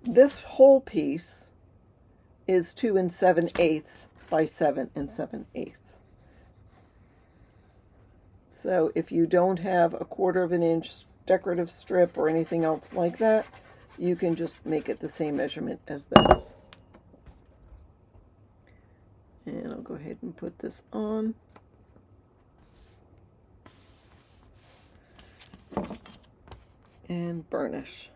This whole piece is 2 7/8 by 7 7/8. So if you don't have 1/4 of an inch decorative strip or anything else like that, you can just make it the same measurement as this. And I'll go ahead and put this on. And burnish.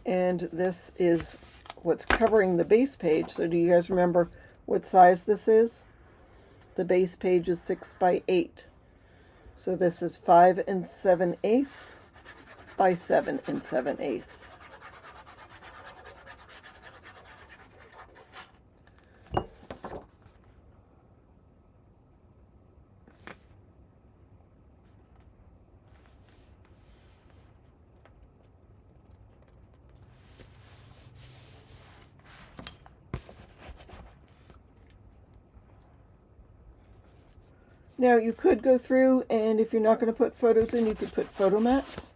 And this is what's covering the base page. So do you guys remember what size this is? The base page is 6 by 8. So this is 5 7/8 by 7 7/8. Now you could go through, and if you're not going to put photos in, you could put photo mats.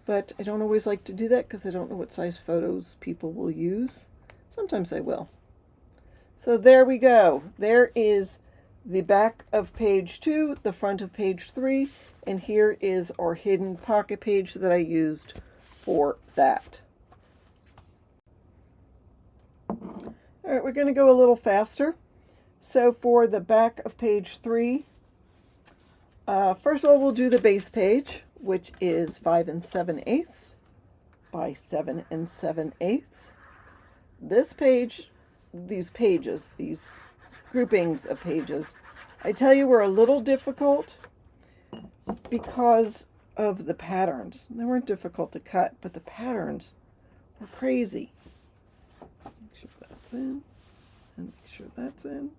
But I don't always like to do that because I don't know what size photos people will use. Sometimes I will. So there we go. There is the back of page 2, the front of page 3, and here is our hidden pocket page that I used for that. All right, we're going to go a little faster. So for the back of page 3, first of all, we'll do the base page, which is 5 7/8 by 7 7/8. This page, these groupings of pages, I tell you were a little difficult because of the patterns. They weren't difficult to cut, but the patterns were crazy. Make sure that's in, and make sure that's in.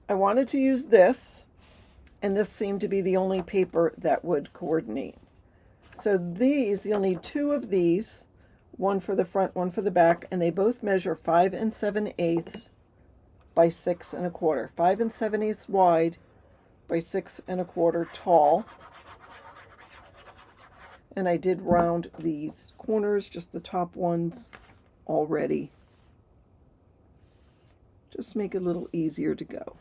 I wanted to use this, and this seemed to be the only paper that would coordinate. So these, you'll need 2 of these, one for the front, one for the back, and they both measure 5 7/8 by 6 1/4. 5 7/8 wide by 6 1/4 tall. And I did round these corners, just the top ones already. Just make it a little easier to go.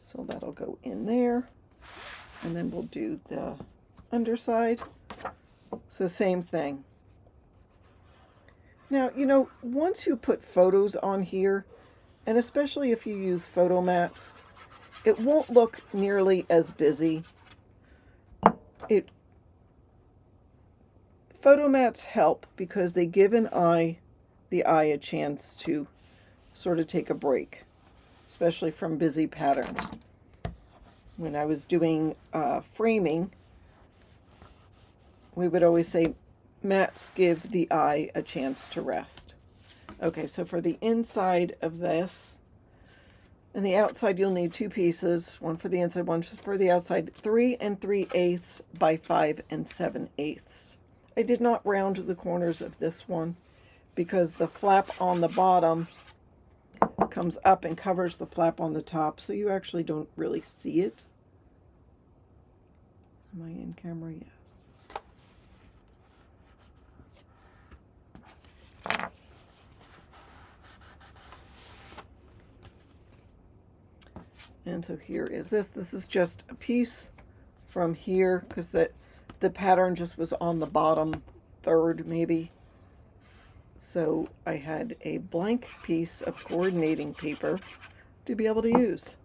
So that'll go in there. And then we'll do the underside. So same thing. Now, you know, once you put photos on here, and especially if you use photo mats, it won't look nearly as busy. Photo mats help because they give the eye a chance to sort of take a break, especially from busy patterns. When I was doing framing, we would always say mats give the eye a chance to rest. Okay, so for the inside of this, and the outside, you'll need 2 pieces, one for the inside, one for the outside, 3 3/8 by 5 7/8. I did not round the corners of this one because the flap on the bottom comes up and covers the flap on the top, so you actually don't really see it. Am I in camera? Yes. And so here is this. This is just a piece from here because the pattern just was on the bottom third maybe. So I had a blank piece of coordinating paper to be able to use.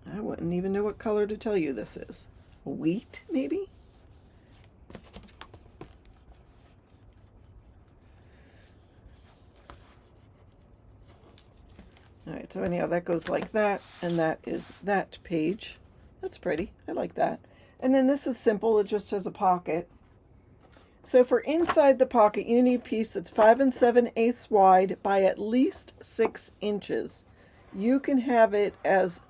I wouldn't even know what color to tell you this is. Wheat, maybe? All right, so anyhow, that goes like that, and that is that page. That's pretty. I like that. And then this is simple. It just has a pocket. So for inside the pocket, you need a piece that's 5 7/8 wide by at least 6 inches. You can have it as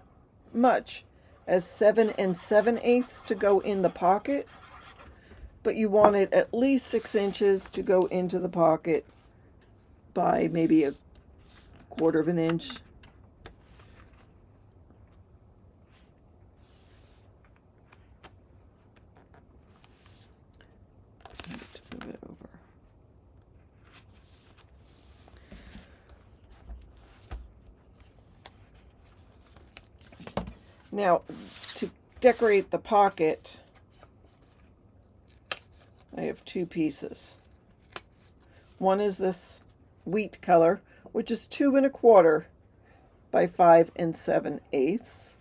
much as 7 7/8 to go in the pocket, but you want it at least 6 inches to go into the pocket by maybe a 1/4 of an inch. Move it over. Now, to decorate the pocket, I have 2 pieces. One is this wheat color, which is 2 1/4 by 5 7/8.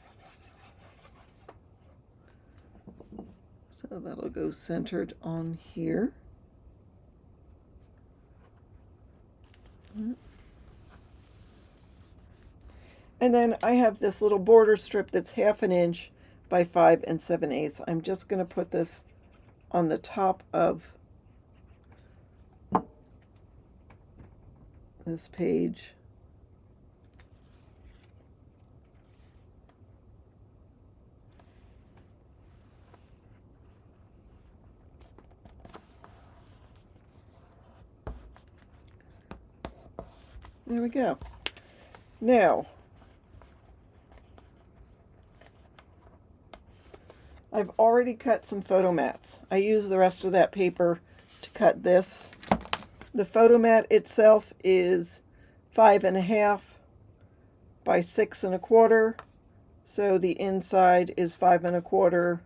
So that'll go centered on here. And then I have this little border strip that's 1/2 inch by 5 7/8. I'm just going to put this on the top of this page. There we go. Now, I've already cut some photo mats. I use the rest of that paper to cut this. The photo mat itself is 5 1/2 by 6 1/4. So the inside is 5 1/4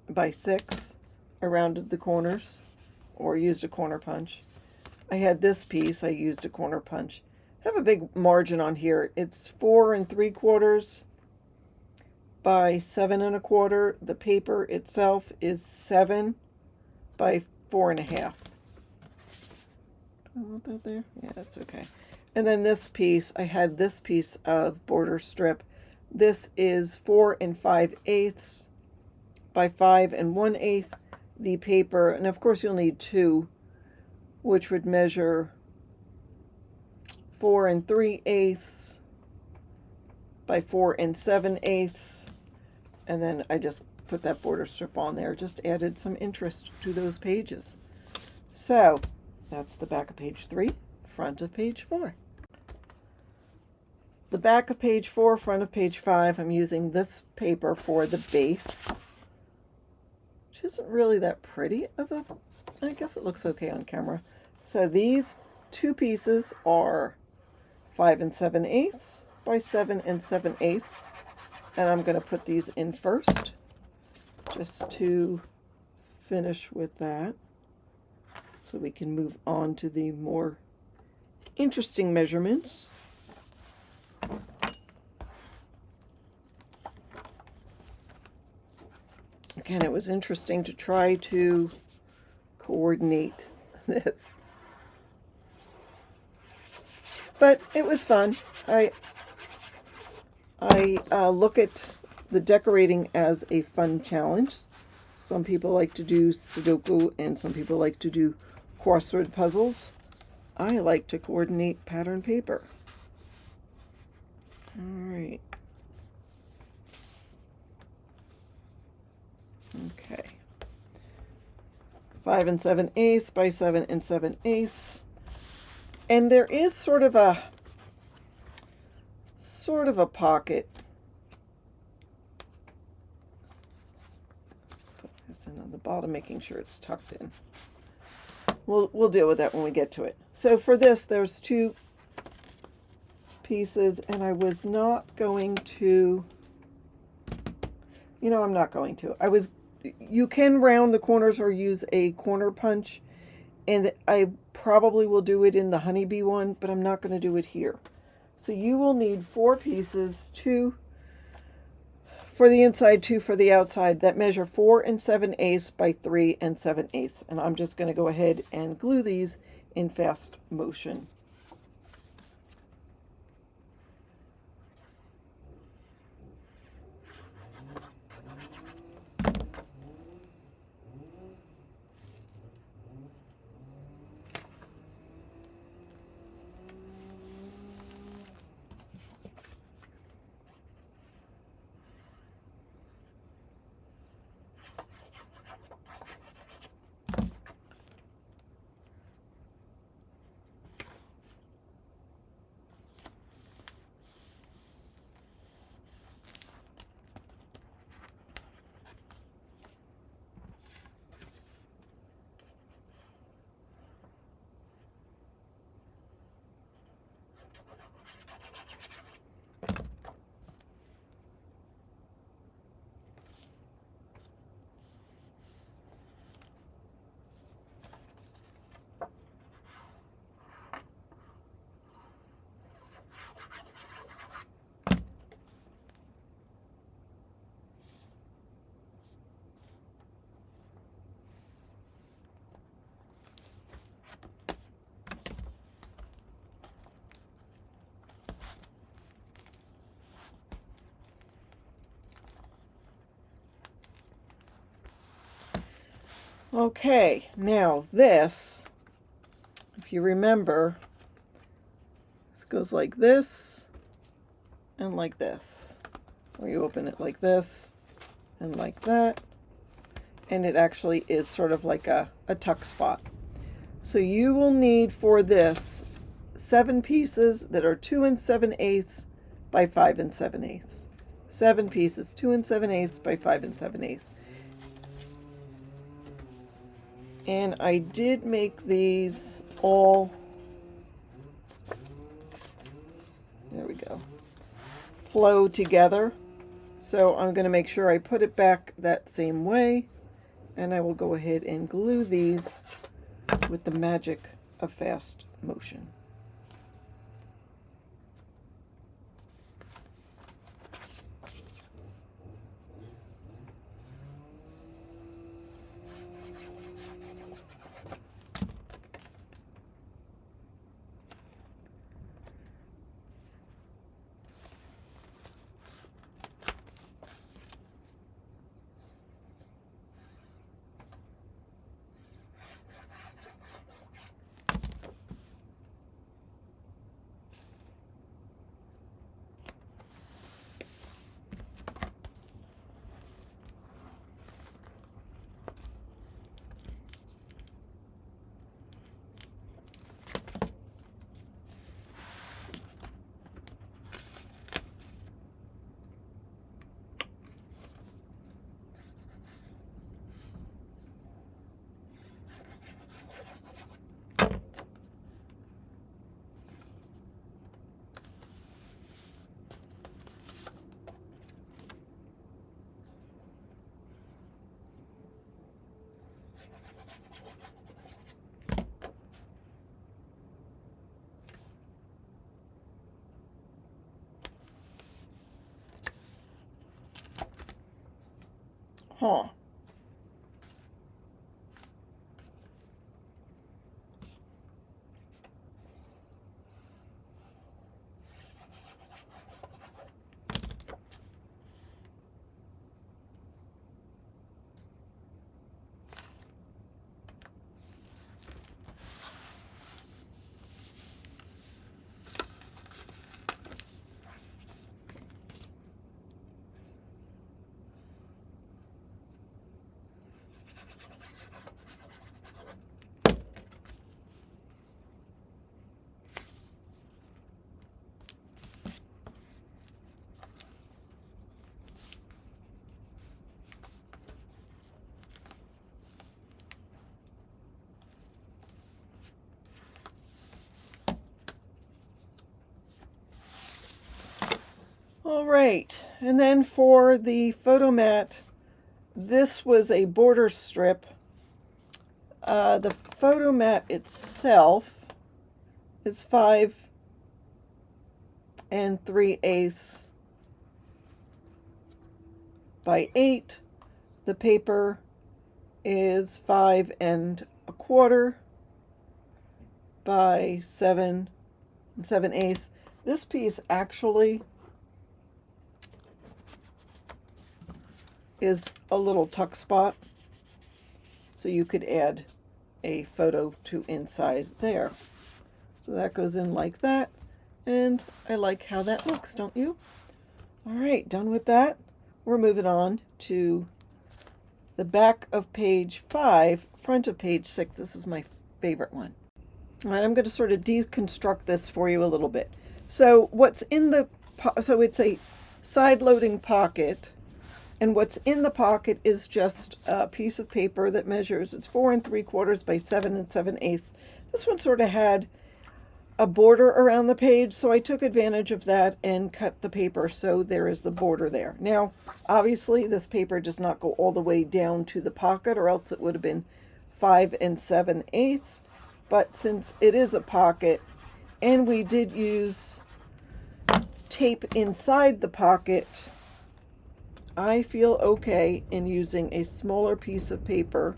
by 6. I rounded the corners or used a corner punch. I had this piece, I used a corner punch. I have a big margin on here. It's 4 3/4 by 7 1/4. The paper itself is 7 by 4 1/2. I want that there. Yeah, that's okay. And then this piece, I had this piece of border strip. This is 4 5/8 by 5 1/8 the paper, and of course you'll need two, which would measure 4 3/8 by 4 7/8, and then I just put that border strip on there, just added some interest to those pages. So that's the back of page 3, front of page 4. The back of page 4, front of page 5, I'm using this paper for the base, which isn't really that pretty of a, I guess it looks okay on camera. So these two pieces are 5 7/8 by 7 7/8, and I'm going to put these in first just to finish with that, so we can move on to the more interesting measurements. Again, it was interesting to try to coordinate this, but it was fun. I look at the decorating as a fun challenge. Some people like to do Sudoku and some people like to do crossword puzzles. I like to coordinate pattern paper. All right. Okay. 5 7/8 by 7 7/8. And there is sort of a pocket. Put this in on the bottom, making sure it's tucked in. We'll deal with that when we get to it. So for this, there's two pieces, and I was not going to, I'm not going to. You can round the corners or use a corner punch, and I probably will do it in the Honeybee one, but I'm not going to do it here. So you will need 4 pieces, 2 for the inside, 2 for the outside, that measure 4 7/8 by 3 7/8. And I'm just going to go ahead and glue these in fast motion. Okay, now this, if you remember, this goes like this and like this, or you open it like this and like that, and it actually is sort of like a tuck spot. So you will need for this 7 pieces that are 2 7/8 by 5 7/8. 7 pieces, 2 7/8 by 5 7/8. And I did make these all, there we go, flow together. So I'm going to make sure I put it back that same way, and I will go ahead and glue these with the magic of fast motion. Huh. All right, and then for the photo mat, this was a border strip. The photo mat itself is 5 3/8 by 8. The paper is 5 1/4 by 7 7/8. This piece actually is a little tuck spot, so you could add a photo to inside there. So that goes in like that, and I like how that looks, don't you? All right, done with that. We're moving on to the back of page 5, front of page 6. This is my favorite one. All right, I'm going to sort of deconstruct this for you a little bit. So what's in the, so it's a side-loading pocket, and what's in the pocket is just a piece of paper that measures, it's 4 3/4 by 7 7/8. This one sort of had a border around the page, so I took advantage of that and cut the paper so there is the border there. Now, obviously, this paper does not go all the way down to the pocket, or else it would have been 5 7/8. But since it is a pocket, and we did use tape inside the pocket, I feel okay in using a smaller piece of paper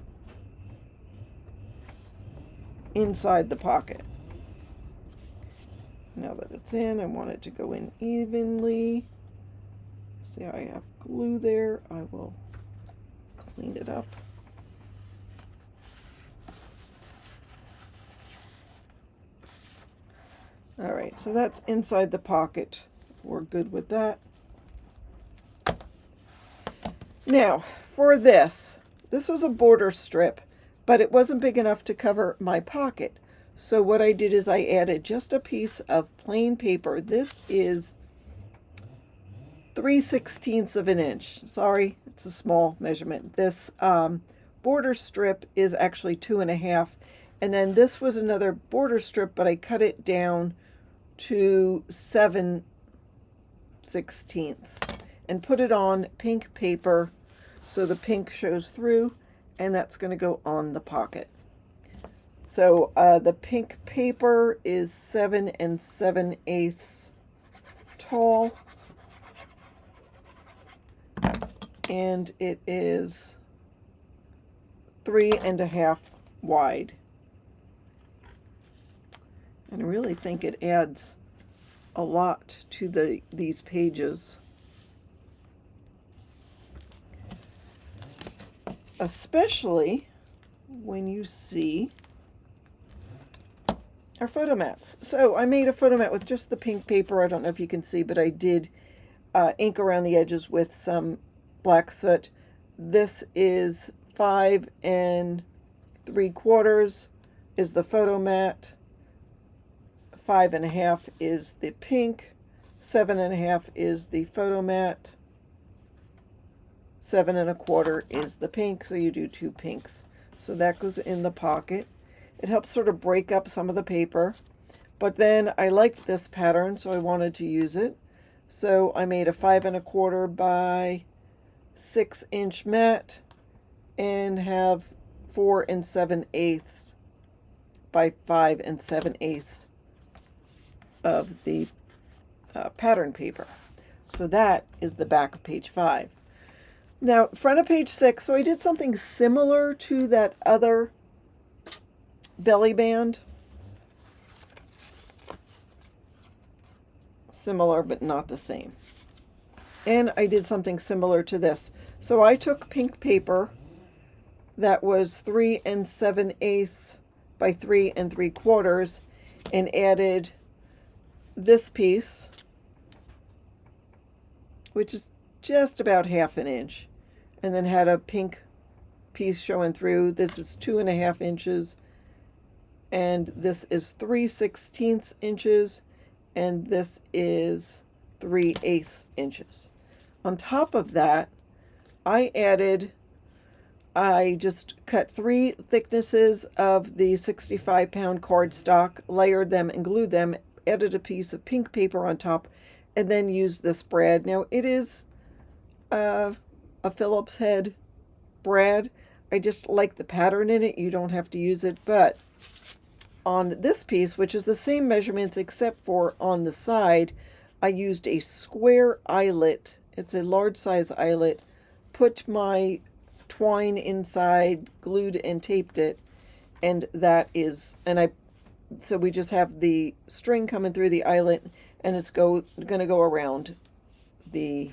inside the pocket. Now that it's in, I want it to go in evenly. See, I have glue there. I will clean it up. All right, so that's inside the pocket. We're good with that. Now, for this was a border strip, but it wasn't big enough to cover my pocket. So what I did is I added just a piece of plain paper. This is 3/16 of an inch. Sorry, it's a small measurement. This border strip is actually 2.5. And then this was another border strip, but I cut it down to 7/16 and put it on pink paper so the pink shows through, and that's going to go on the pocket. So the pink paper is 7 7/8 tall, and it is 3.5 wide. And I really think it adds a lot to these pages, especially when you see our photo mats. So I made a photo mat with just the pink paper. I don't know if you can see, but I did ink around the edges with some black soot. This is 5 3/4 is the photo mat. 5 1/2 is the pink. 7 1/2 is the photo mat. 7 1/4 is the pink. So you do 2 pinks. So that goes in the pocket. It helps sort of break up some of the paper. But then I liked this pattern, so I wanted to use it. So I made a 5 1/4 by 6-inch mat and have 4 7/8 by 5 7/8 of the pattern paper. So that is the back of page 5. Now, front of page 6, so I did something similar to that other belly band. Similar, but not the same. And I did something similar to this. So I took pink paper that was 3 7/8 by 3 3/4 and added this piece, which is just about 1/2 inch, and then had a pink piece showing through. This is 2.5 inches, and this is 3/16 inches, and this is 3/8 inches. On top of that, I just cut 3 thicknesses of the 65-pound cardstock, layered them and glued them, added a piece of pink paper on top, and then used this brad. Now, it is a Phillips head brad. I just like the pattern in it. You don't have to use it, but on this piece, which is the same measurements except for on the side, I used a square eyelet. It's a large size eyelet. Put my twine inside, glued and taped it, and so we just have the string coming through the eyelet, and it's going to go around the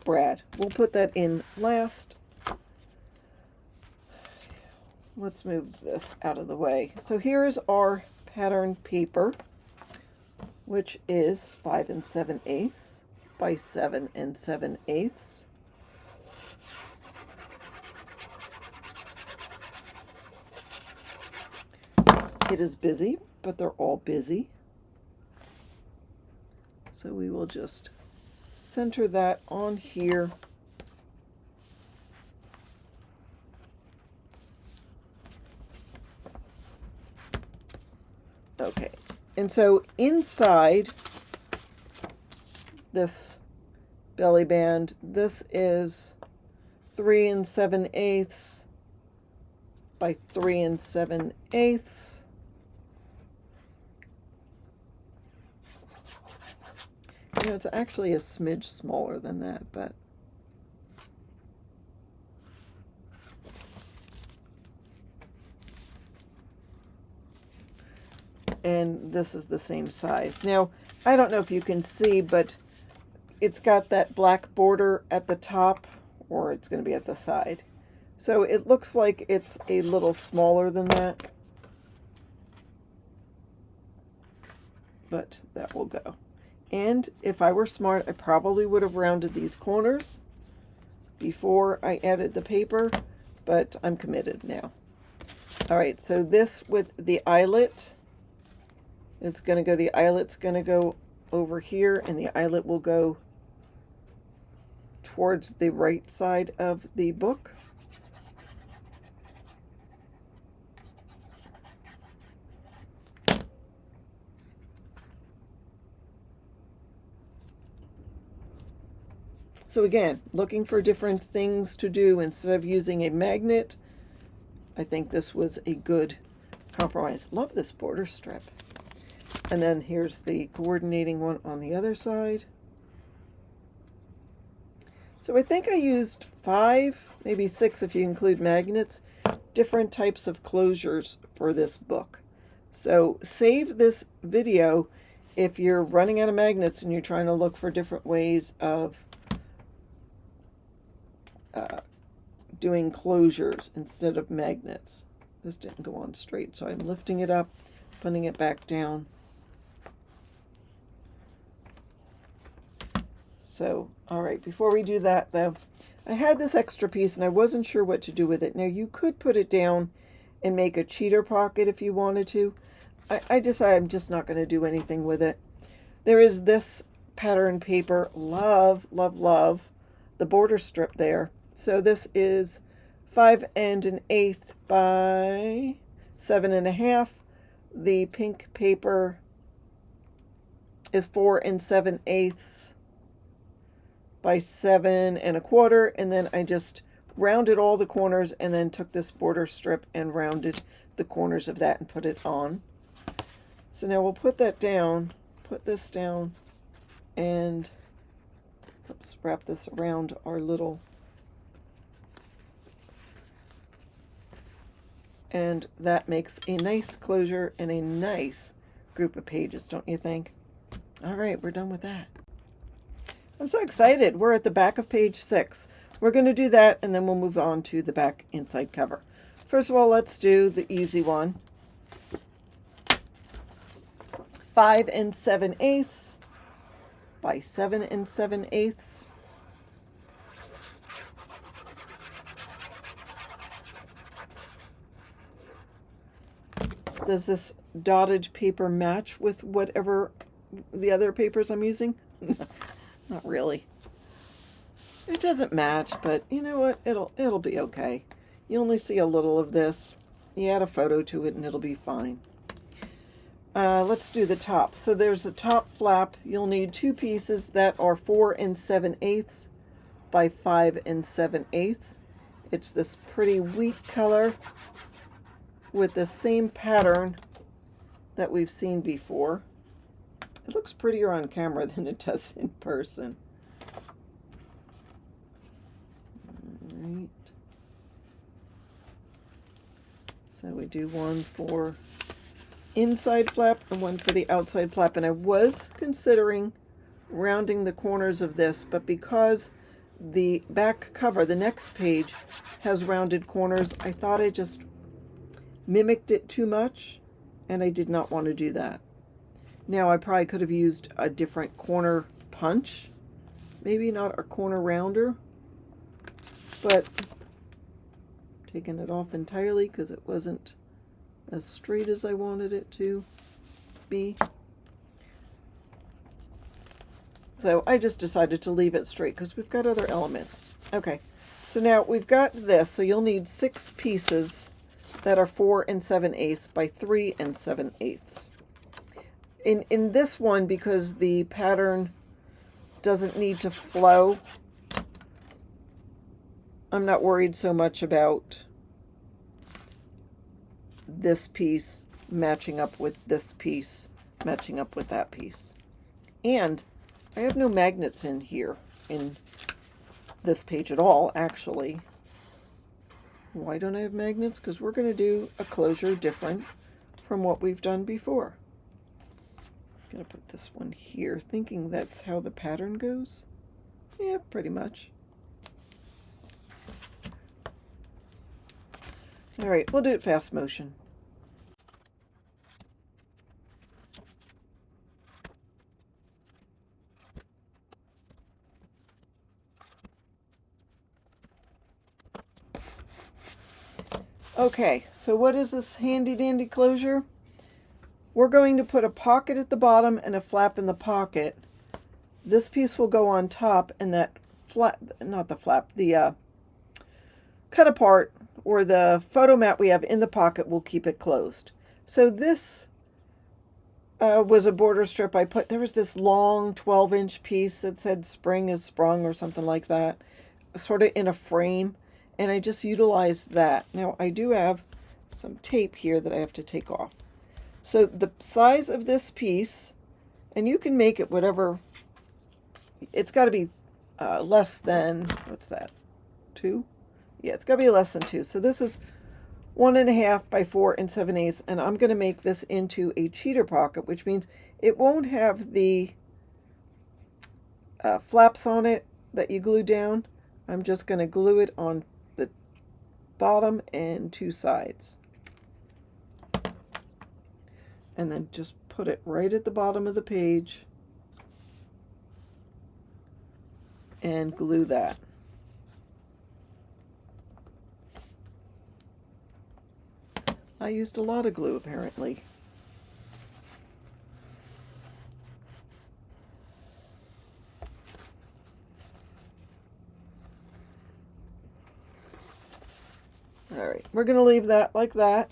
brad. We'll put that in last. Let's move this out of the way. So here's our pattern paper, which is 5 7/8 by 7 7/8. It is busy, but they're all busy. So we will just center that on here. Okay, and so inside this belly band, this is 3 7/8 by 3 7/8. You know, it's actually a smidge smaller than that, but and this is the same size. Now, I don't know if you can see, but it's got that black border at the top, or it's going to be at the side. So it looks like it's a little smaller than that, but that will go. And if I were smart, I probably would have rounded these corners before I added the paper, but I'm committed now. All right, so this with the eyelet, it's going to go, the eyelet's going to go over here, and the eyelet will go towards the right side of the book. So again, looking for different things to do instead of using a magnet, I think this was a good compromise. Love this border strip. And then here's the coordinating one on the other side. So I think I used 5, maybe 6 if you include magnets, different types of closures for this book. So save this video if you're running out of magnets and you're trying to look for different ways of doing closures instead of magnets. This didn't go on straight, so I'm lifting it up, putting it back down. So, all right, before we do that though, I had this extra piece and I wasn't sure what to do with it. Now you could put it down and make a cheater pocket if you wanted to. I decided I'm just not going to do anything with it. There is this pattern paper, love, love, love the border strip there. So this is 5 1/8 by 7 1/2. The pink paper is 4 7/8 by 7 1/4, and then I just rounded all the corners and then took this border strip and rounded the corners of that and put it on. So now we'll put that down, put this down, and oops, wrap this around our little And that makes a nice closure and a nice group of pages, don't you think? All right, we're done with that. I'm so excited. We're at the back of page 6. We're going to do that, and then we'll move on to the back inside cover. First of all, let's do the easy one. 5 7/8 by 7 7/8. Does this dotted paper match with whatever the other papers I'm using? Not really. It doesn't match, but you know what? It'll be okay. You only see a little of this. You add a photo to it and it'll be fine. Let's do the top. So there's a top flap. You'll need 2 pieces that are 4 7/8 by 5 7/8. It's this pretty wheat color with the same pattern that we've seen before. It looks prettier on camera than it does in person. All right. So we do one for inside flap and one for the outside flap. And I was considering rounding the corners of this, but because the back cover, the next page, has rounded corners, I thought I just mimicked it too much, and I did not want to do that. Now I probably could have used a different corner punch, maybe not a corner rounder, but taking it off entirely because it wasn't as straight as I wanted it to be. So I just decided to leave it straight because we've got other elements. Okay, so now we've got this, so you'll need 6 pieces that are 4 7/8 by 3 7/8. In this one, because the pattern doesn't need to flow, I'm not worried so much about this piece matching up with this piece, matching up with that piece. And I have no magnets in here in this page at all, actually. Why don't I have magnets? Because we're going to do a closure different from what we've done before. I'm going to put this one here, thinking that's how the pattern goes. Yeah, pretty much. All right, we'll do it fast motion. Okay, so what is this handy dandy closure? We're going to put a pocket at the bottom and a flap in the pocket. This piece will go on top, and that flap, not the flap, the cut apart or the photo mat we have in the pocket will keep it closed. So this was a border strip I put. There was this long 12-inch piece that said spring is sprung or something like that, sort of in a frame, and I just utilized that. Now I do have some tape here that I have to take off. So the size of this piece, and you can make it whatever, it's got to be less than, what's that, 2? Yeah, it's got to be less than 2. So this is 1.5 by 4 7/8, and I'm going to make this into a cheater pocket, which means it won't have the flaps on it that you glue down. I'm just going to glue it on the bottom and 2 sides. And then just put it right at the bottom of the page and glue that. I used a lot of glue, apparently. All right, we're going to leave that like that.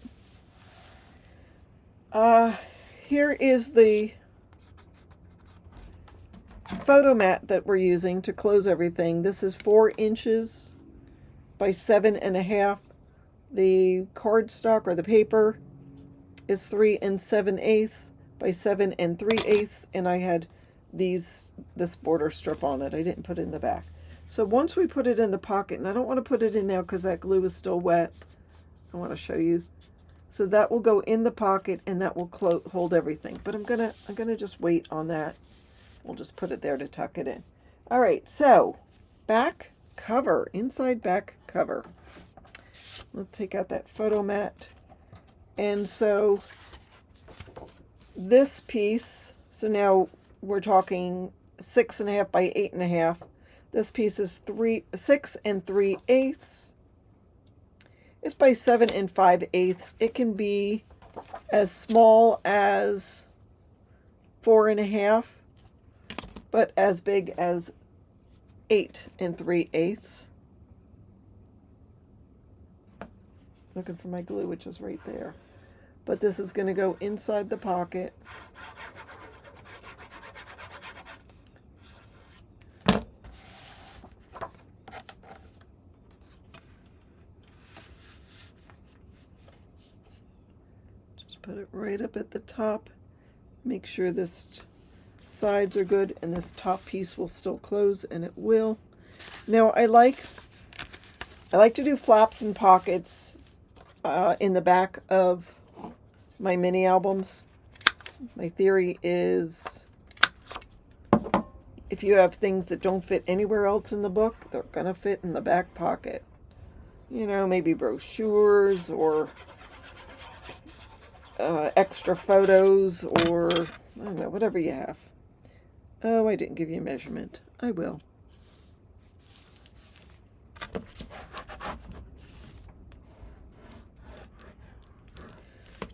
Here is the photo mat that we're using to close everything. This is 4 inches by 7.5. The cardstock or the paper is 3 7/8 by 7 3/8, and I had this border strip on it. I didn't put it in the back. So once we put it in the pocket, and I don't want to put it in now because that glue is still wet. I want to show you. So that will go in the pocket and that will hold everything. But I'm gonna just wait on that. We'll just put it there to tuck it in. All right, so back cover, inside back cover. Let's take out that photo mat. And so this piece, so now we're talking 6.5 by 8.5. This piece is 6 3/8. It's by 7 5/8. It can be as small as 4.5, but as big as 8 3/8. Looking for my glue, which is right there. But this is going to go inside the pocket. Just put it right up at the top. Make sure this sides are good and this top piece will still close, and it will. Now I like to do flaps and pockets in the back of my mini albums. My theory is if you have things that don't fit anywhere else in the book, they're gonna fit in the back pocket. You know, maybe brochures or extra photos, or I don't know, whatever you have. Oh, I didn't give you a measurement. I will.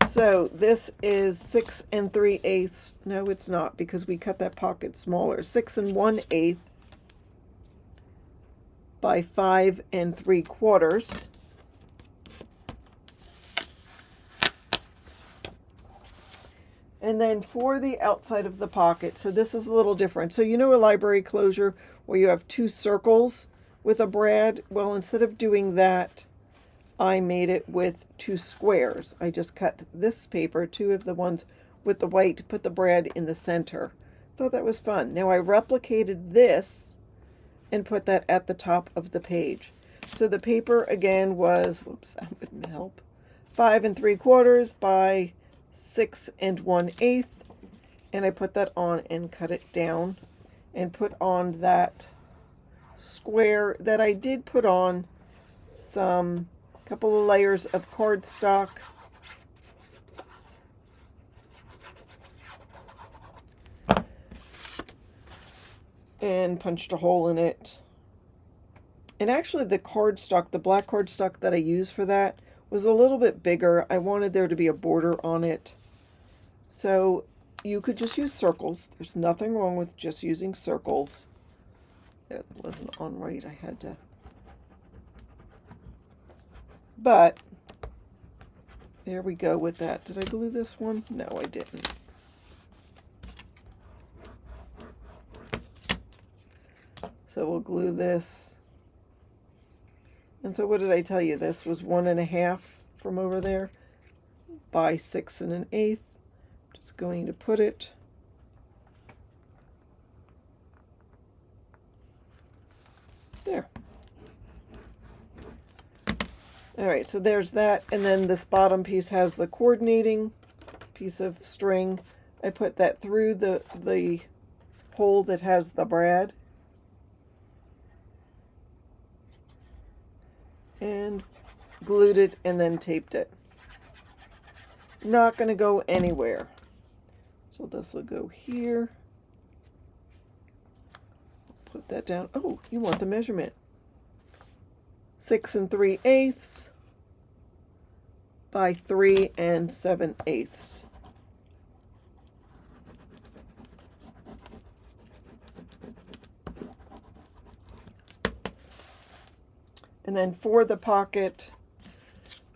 So this is 6 3/8. No, it's not, because we cut that pocket smaller. 6 1/8 by 5 3/4. And then for the outside of the pocket, so this is a little different. So you know a library closure where you have 2 circles with a brad? Well, instead of doing that, I made it with 2 squares. I just cut this paper, 2 of the ones with the white, put the brad in the center. Thought that was fun. Now I replicated this and put that at the top of the page. So the paper again was, whoops, that wouldn't help, 5 3/4 by 6 1/8, and I put that on and cut it down and put on that square that I did put on some couple of layers of cardstock. And punched a hole in it. And actually the cardstock, the black cardstock that I used for that was a little bit bigger. I wanted there to be a border on it. So you could just use circles. There's nothing wrong with just using circles. It wasn't on right. I had to. But there we go with that. Did I glue this one? No, I didn't. So we'll glue this. And so what did I tell you? This was 1 1/2 from over there by 6 1/8. Just going to put it there. All right, so there's that. And then this bottom piece has the coordinating piece of string. I put that through the hole that has the brad. And glued it and then taped it. Not going to go anywhere. So this will go here. Put that down. Oh, you want the measurement. 6 3/8 by 3 7/8. And then for the pocket,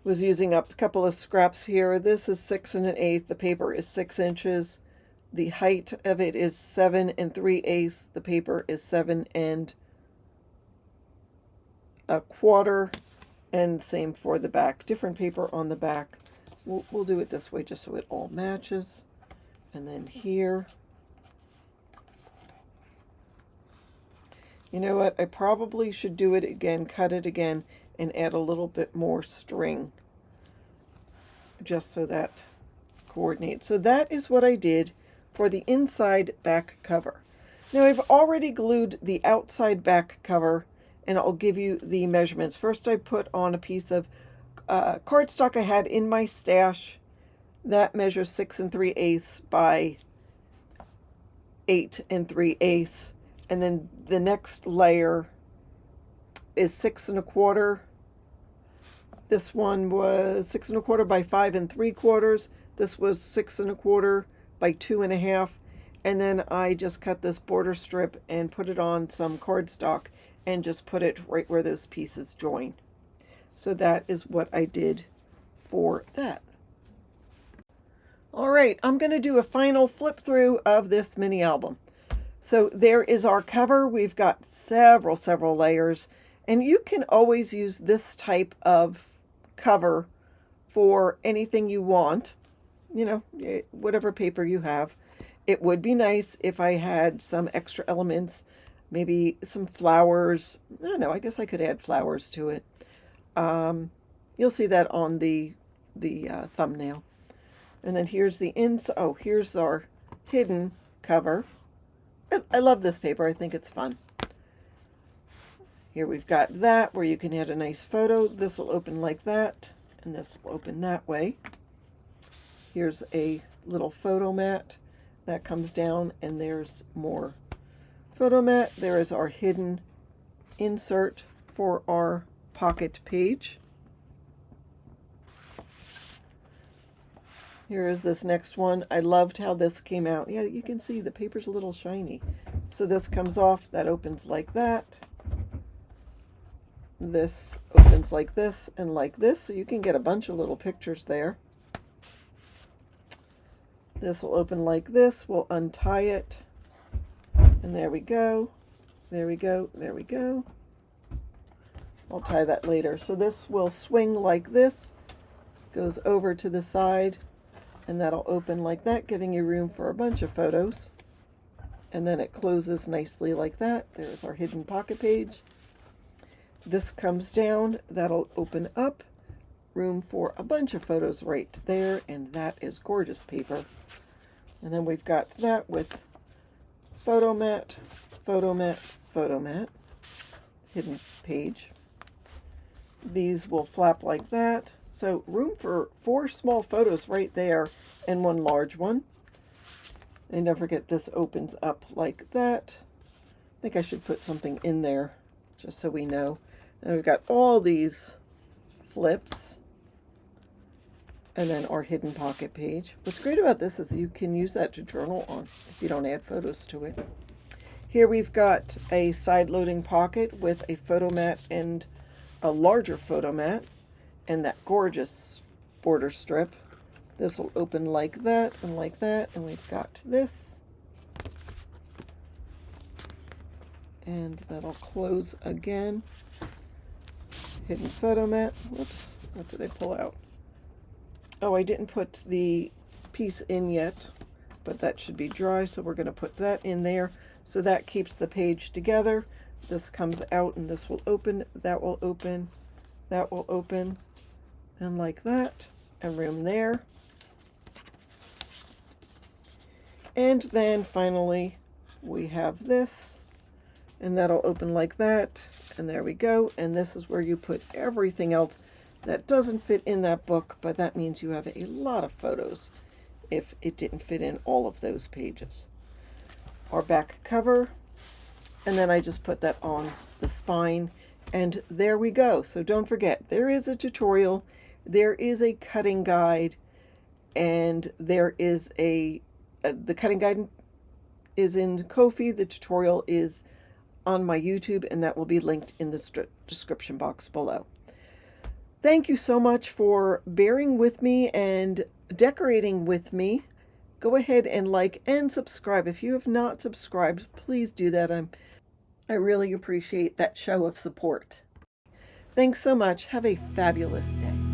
was using up a couple of scraps here. This is 6 1/8. The paper is 6 inches. The height of it is 7 3/8. The paper is 7 1/4. And same for the back. Different paper on the back. We'll do it this way just so it all matches. And then here. You know what? I probably should do it again, cut it again, and add a little bit more string. just so that coordinates. So that is what I did for the inside back cover. Now I've already glued the outside back cover, and I'll give you the measurements. First I put on a piece of cardstock I had in my stash. That measures 6 3/8 by 8 3/8. And then the next layer is 6 1/4. This one was 6 1/4 by 5 3/4. This was 6 1/4 by 2 1/2. And then I just cut this border strip and put it on some cardstock and just put it right where those pieces join. So that is what I did for that. All right, I'm going to do a final flip through of this mini album. So there is our cover. We've got several layers, and you can always use this type of cover for anything you want, you know, whatever paper you have. It would be nice if I had some extra elements, maybe some flowers. I don't know, I guess I could add flowers to it. You'll see that on the thumbnail. And then here's the inside. Oh, here's our hidden cover. I love this paper. I think it's fun. Here we've got that where you can add a nice photo. This will open like that, and this will open that way. Here's a little photo mat that comes down, and there's more photo mat. There is our hidden insert for our pocket page. Here is this next one. I loved how this came out. Yeah, you can see the paper's a little shiny. So this comes off, that opens like that. This opens like this and like this, so you can get a bunch of little pictures there. This will open like this. We'll untie it. And there we go. There we go. There we go. I'll tie that later. So this will swing like this, goes over to the side, and that'll open like that, giving you room for a bunch of photos. And then it closes nicely like that. There's our hidden pocket page. This comes down, that'll open up, room for a bunch of photos right there, and that is gorgeous paper. And then we've got that with photo mat, photo mat, photo mat, hidden page. These will flap like that. So room for 4 small photos right there and 1 large one. And don't forget this opens up like that. I think I should put something in there just so we know. And we've got all these flips. And then our hidden pocket page. What's great about this is you can use that to journal on if you don't add photos to it. Here we've got a side loading pocket with a photo mat and a larger photo mat. And that gorgeous border strip. This will open like that, and we've got this. And that'll close again. Hidden photo mat. Whoops, what did I pull out? Oh, I didn't put the piece in yet, but that should be dry, so we're going to put that in there. So that keeps the page together. This comes out, and this will open, that will open, that will open. And like that, and room there. And then finally, we have this, and that'll open like that, and there we go. And this is where you put everything else that doesn't fit in that book, but that means you have a lot of photos if it didn't fit in all of those pages. Our back cover, and then I just put that on the spine, and there we go. So don't forget, there is a tutorial. There is a cutting guide, and there is the cutting guide is in Kofi. The tutorial is on my YouTube, and that will be linked in the description box below. Thank you so much for bearing with me and decorating with me. Go ahead and like and subscribe. If you have not subscribed, please do that. I really appreciate that show of support. Thanks so much. Have a fabulous day.